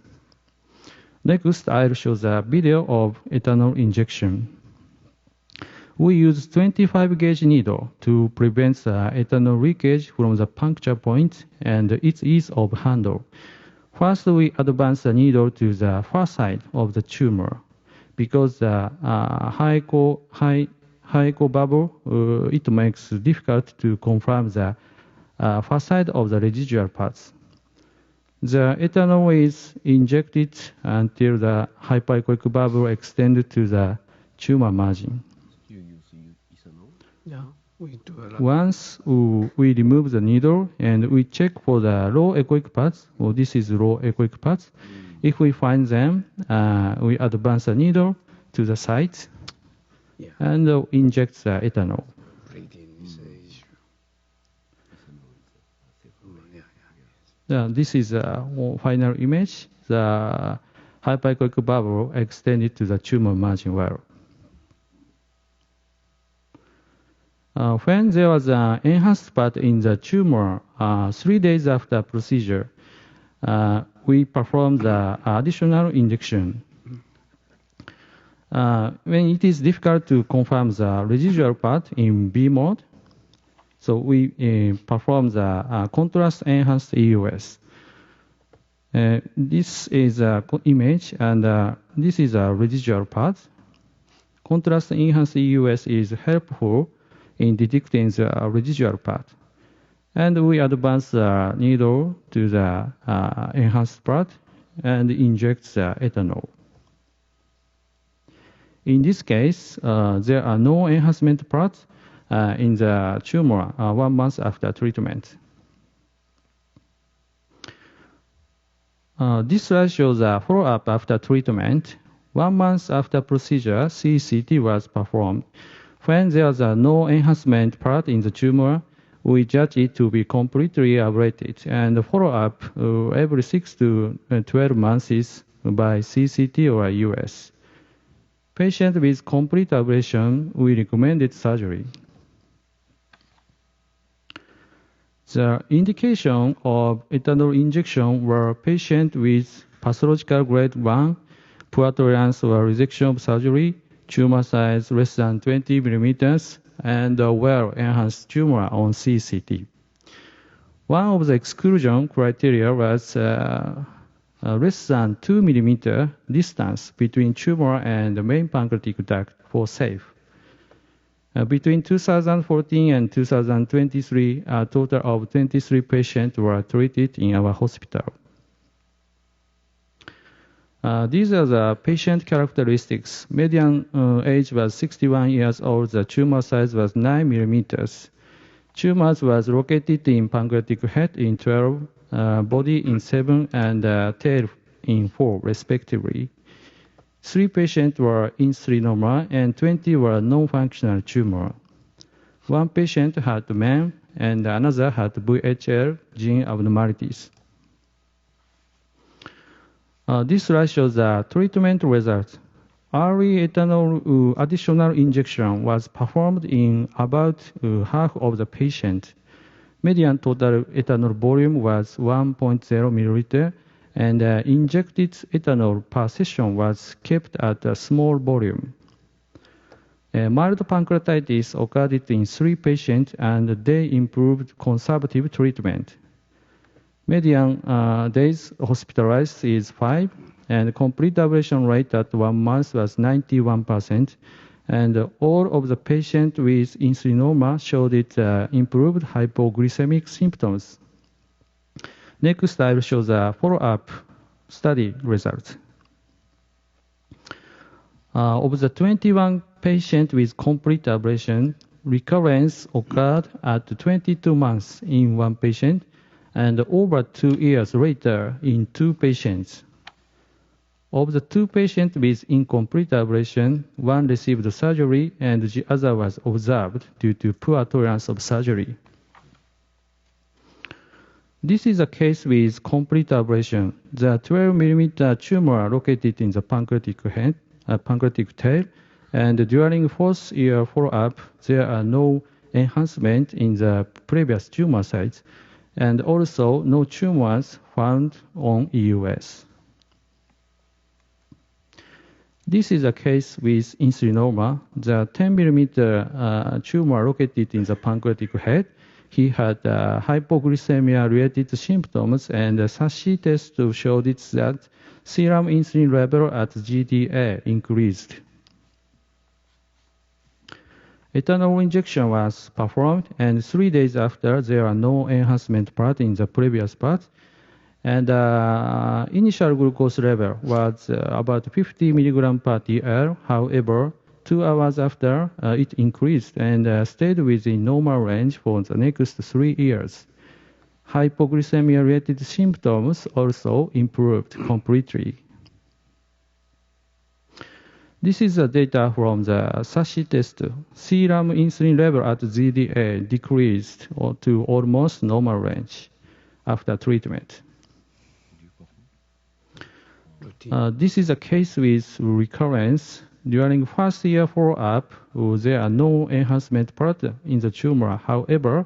Next, I'll show the video of ethanol injection. We use 25-gauge needle to prevent the ethanol leakage from the puncture point and its ease of handle. First, we advance the needle to the far side of the tumor. because the high echo bubble, it makes it difficult to confirm the facade of the residual parts. The ethanol is injected until the hyperechoic bubble extends to the tumor margin. Yeah, we do a lot. Once we remove the needle and we check for the low echoic parts, well, this is low echoic parts. If we find them, we advance the needle to the site and inject the ethanol. This is a final image. The hyperechoic bubble extended to the tumor margin well. When there was an enhanced part in the tumor, 3 days after procedure, we performed the additional injection. When it is difficult to confirm the residual part in B mode, so we perform the contrast enhanced EUS. This is an image, and this is a residual part. Contrast enhanced EUS is helpful in detecting the residual part. And we advance the needle to the enhanced part and inject the ethanol. In this case, there are no enhancement parts in the tumor 1 month after treatment. This slide shows a follow-up after treatment. 1 month after procedure, CCT was performed. When there is no enhancement part in the tumor, we judge it to be completely ablated and follow up every 6 to 12 months by CCT or EUS. Patient with complete ablation, we recommended surgery. The indication of ethanol injection were patients with pathological grade 1, poor tolerance or rejection of surgery, tumor size less than 20 millimeters, and a well-enhanced tumor on CCT. One of the exclusion criteria was less than 2 millimeter distance between tumor and the main pancreatic duct for safe. Between 2014 and 2023, a total of 23 patients were treated in our hospital. These are the patient characteristics. Median age was 61 years old. The tumor size was 9 millimeters. Tumors was located in pancreatic head in 12, body in 7, and tail in 4, respectively. 3 patients were insulinoma and 20 were non-functional tumor. 1 patient had MEN and another had VHL gene abnormalities. This slide shows the treatment results. Early ethanol additional injection was performed in about half of the patient. Median total ethanol volume was 1.0 milliliter, and injected ethanol per session was kept at a small volume. Mild pancreatitis occurred in 3 patients, and they improved conservative treatment. Median days hospitalized is 5, and complete ablation rate at 1 month was 91%, and all of the patients with insulinoma showed improved hypoglycemic symptoms. Next slide shows a follow-up study results. Of the 21 patients with complete ablation, recurrence occurred at 22 months in 1 patient and over 2 years later in 2 patients. Of the 2 patients with incomplete ablation, 1 received surgery and the other was observed due to poor tolerance of surgery. This is a case with complete ablation. The 12 millimeter tumor located in the pancreatic head, pancreatic tail, and during 4th year follow-up, there are no enhancement in the previous tumor sites, and also no tumors found on EUS. This is a case with insulinoma. The 10 millimeter tumor located in the pancreatic head he had hypoglycemia-related symptoms, and the SASI test showed it that serum insulin level at GDA increased. Ethanol injection was performed, and 3 days after, there are no enhancement part in the previous part. And initial glucose level was about 50 milligram per TL. However, 2 hours after, it increased and stayed within normal range for the next 3 years. Hypoglycemia-related symptoms also improved completely. This is the data from the SASI test. Serum insulin level at ZDA decreased to almost normal range after treatment. This is a case with recurrence. During first year follow-up, there are no enhancement part in the tumor. However,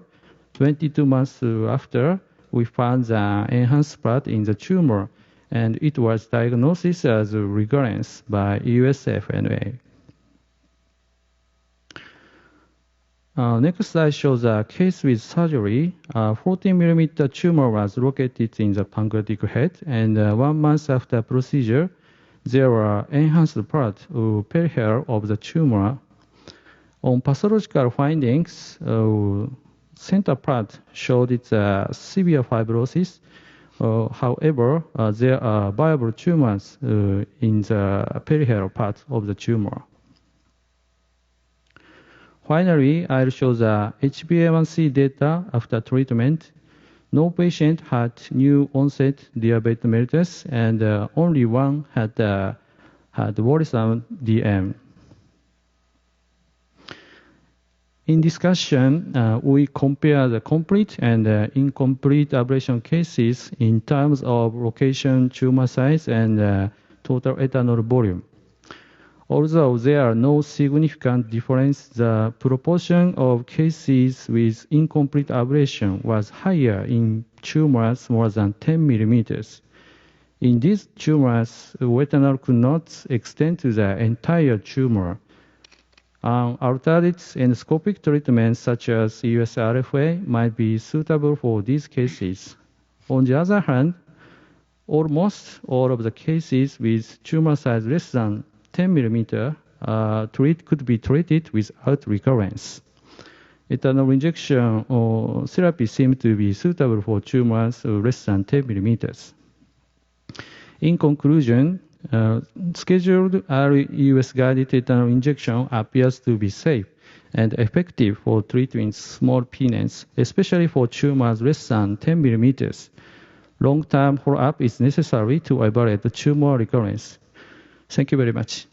22 months after, we found the enhanced part in the tumor, and it was diagnosed as recurrence by USFNA. Next slide shows a case with surgery. 14 millimeter tumor was located in the pancreatic head, and 1 month after procedure, there were enhanced part of perihel of the tumor. On pathological findings, center part showed it's a severe fibrosis. However, there are viable tumors in the peripheral part of the tumor. Finally, I'll show the HbA1c data after treatment. No patient had new onset diabetes mellitus, and only one had worrisome DM. In discussion, we compare the complete and incomplete ablation cases in terms of location, tumor size, and total ethanol volume. Although there are no significant difference, the proportion of cases with incomplete ablation was higher in tumors more than 10 millimeters. In these tumors, ethanol could not extend to the entire tumor. Alternative endoscopic treatments such as USRFA might be suitable for these cases. On the other hand, almost all of the cases with tumor size less than 10 millimeter could be treated without recurrence. Ethanol injection or therapy seemed to be suitable for tumors less than 10 millimeters. In conclusion, scheduled early US-guided ethanol injection appears to be safe and effective for treating small peanuts, especially for tumors less than 10 millimeters. Long-term follow-up is necessary to evaluate the tumor recurrence. Thank you very much.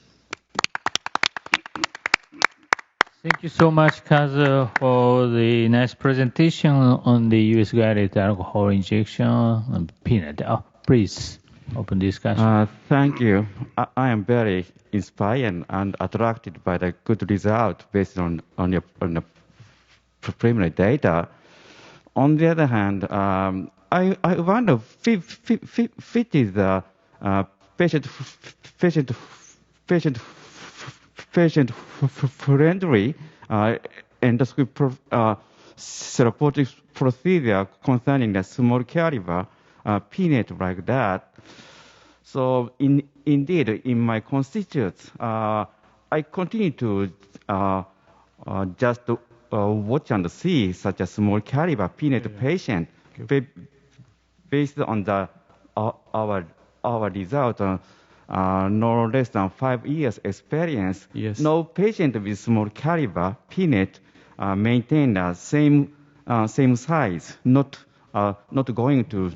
Thank you so much, Kazuo, for the nice presentation on the US-guided alcohol injection and peanut. Please. Open discussion. Thank you. I am very inspired and attracted by the good result based on the preliminary data. On the other hand, I wonder fit is the patient friendly endoscopic therapeutic procedure concerning the small caliber peanut like that. So indeed, in my constituents, I continue to just watch and see such a small caliber peanut patient based on our result. No less than 5 years experience. Yes. No patient with small caliber peanut maintain the same size, not going to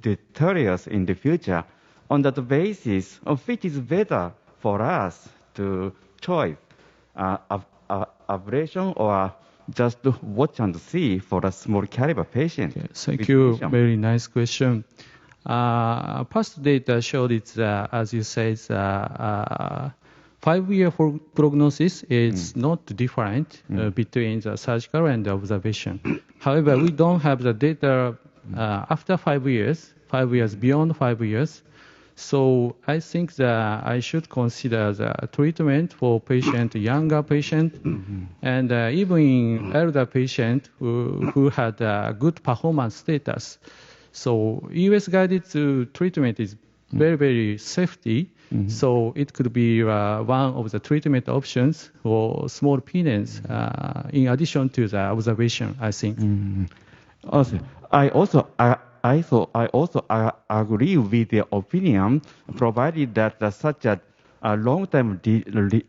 deteriorate in the future. On that basis, fit is better for us to choose ablation or just watch and see for a small caliber patient. Thank you. Very nice question. Past data showed it, as you said, 5-year prognosis is not different between the surgical and the observation. However, we don't have the data after 5 years, beyond 5 years. So I think that I should consider the treatment for younger patient, and even in elder patient who had a good performance status. So US guided treatment is very, very safety. So it could be one of the treatment options for small penis in addition to the observation, I think. Also, I also agree with the opinion, provided that such a long-term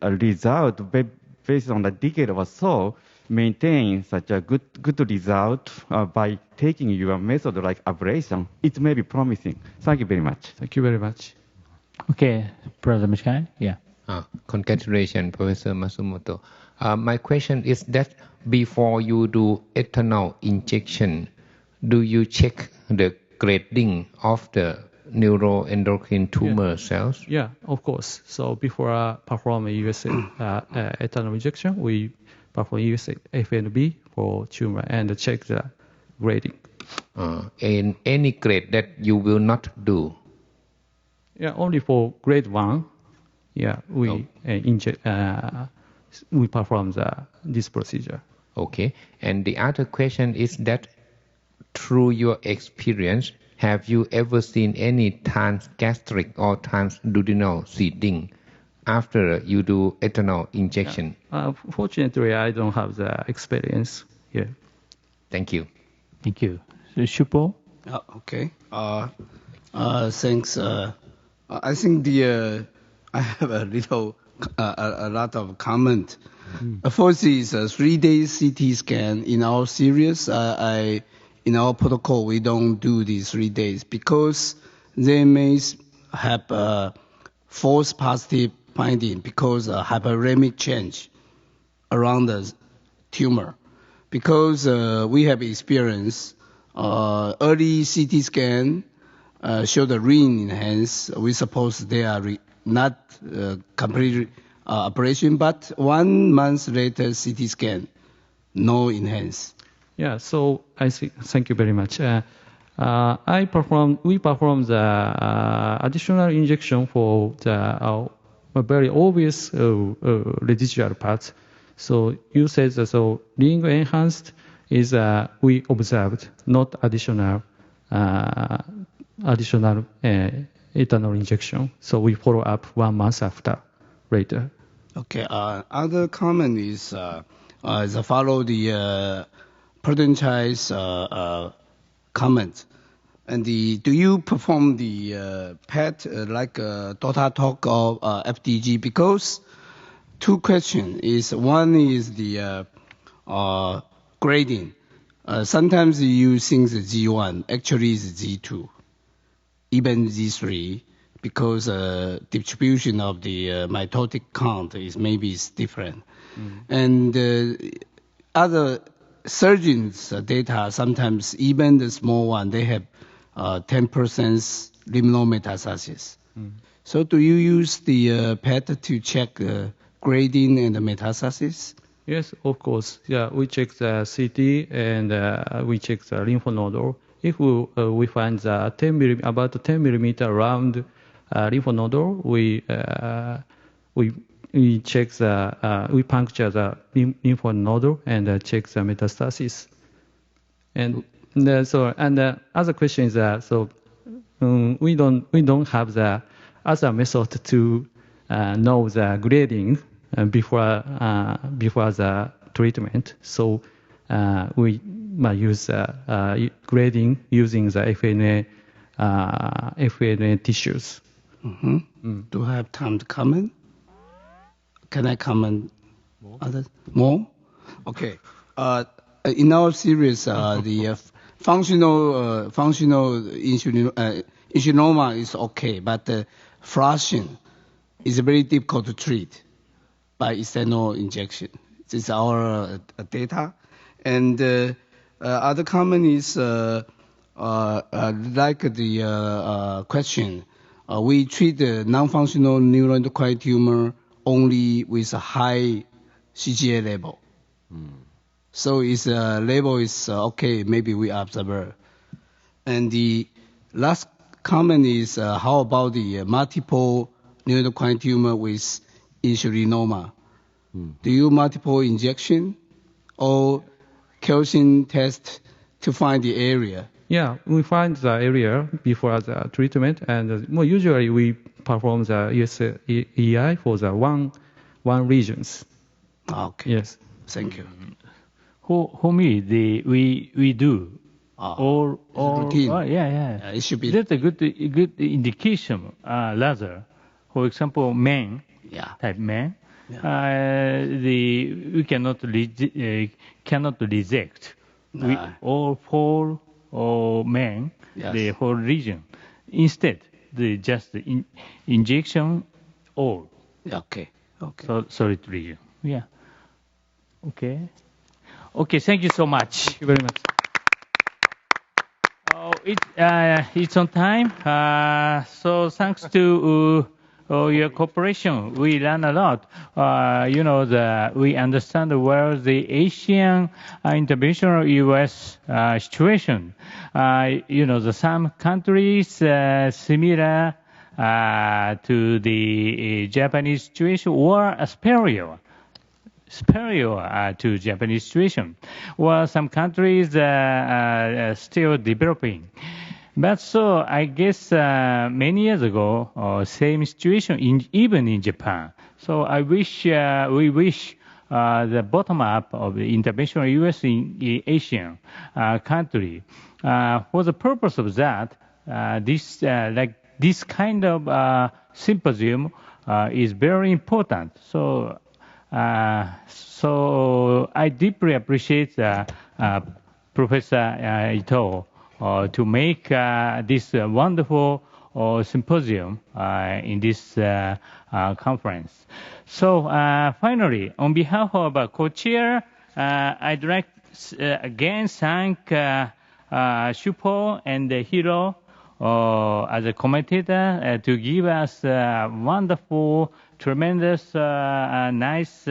result based on a decade or so maintain such a good result by taking your method like ablation. It may be promising. Thank you very much. Thank you very much. Okay, Brother Mishkai, yeah. Congratulations, Professor Masumoto. My question is that before you do ethanol injection, do you check the grading of the neuroendocrine tumor cells? Yeah, of course. So before perform US ethanol injection, we perform US FNB for tumor and check the grading. In any grade that you will not do? Yeah, only for grade 1. Yeah, we we perform this procedure. Okay. And the other question is that through your experience, have you ever seen any transgastric or transduodenal seeding after you do ethanol injection? Fortunately, I don't have the experience here. Thank you. Thank you. So, Shupo? Okay. Thanks. I think I have a lot of comment. First is 3-day CT scan. In our series, in our protocol, we don't do these 3 days because they may have false positive finding because hyperemic change around the tumor. Because we have experience, early CT scan show the ring enhanced. We suppose they are not complete operation, but 1 month later CT scan, no enhance. Yeah, so thank you very much. We perform the additional injection for the very obvious residual parts. So you said that so ring enhanced is we observed, not additional ethanol injection. So we follow up 1 month later. Okay. Other comment is follow the President Chai's comment. And do you perform the PET like DOTA talk or FDG? Because 2 questions is one is the grading. Sometimes you think the G1 actually is G2, even G3, because distribution of the mitotic count is maybe different. And other surgeons' data, sometimes even the small one, they have 10% lymph node metastasis. So do you use the PET to check grading and the metastasis? Yes, of course. Yeah, we check the CT and we check the lymph node. If we find the about 10 millimeter round lymph node, we check we puncture the lymph node and check the metastasis. And the other question is we don't have the other method to know the grading before the treatment. So we might use grading using the FNA tissues. Do I have time to comment? Can I comment? More? Okay. In our series, the functional insulinoma is okay, but flushing is very difficult to treat by external injection. This is our data. And other comment is like the question. We treat the non-functional neuroendocrine tumor only with a high CGA level. So its level is okay, maybe we observe. And the last comment is how about the multiple neuroendocrine tumor with insulinoma? Do you multiple injection or calcium test to find the area? Yeah, we find the area before the treatment, and more usually we perform the EI for the one regions. Okay. Yes. Thank you. For me, we do. Or routine. Yeah. It should be. That's a good indication. Rather, for example, men, type men, we cannot reject. We all for men, the whole region. Instead, just the injection all. Okay. So solid region. Yeah. Okay. Thank you so much. Thank you very much. It's on time. So thanks to your cooperation, we learn a lot. We understand where the Asian interventional EUS situation. Some countries similar to the Japanese situation or superior to Japanese situation, while some countries are still developing. But so I guess many years ago, same situation even in Japan. So we wish the bottom up of the interventional EUS in Asian country. For the purpose of that, this kind of symposium is very important. So I deeply appreciate Professor Ito to make this wonderful symposium in this conference. So finally, on behalf of co-chair, I'd like again thank Shupo and Hiro as a commentator to give us wonderful, tremendous, nice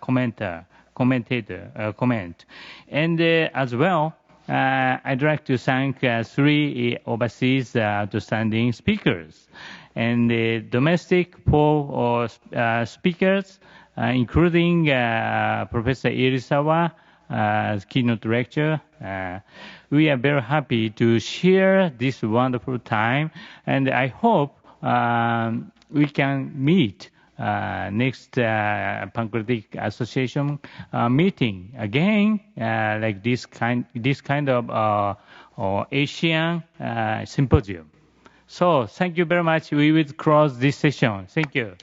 comment. And as well, I'd like to thank three overseas outstanding speakers and domestic four speakers, including Professor Irisawa, keynote lecturer. We are very happy to share this wonderful time, and I hope we can meet next Pancreatic Association meeting again, like this kind of Asian symposium. So thank you very much. We will close this session. Thank you.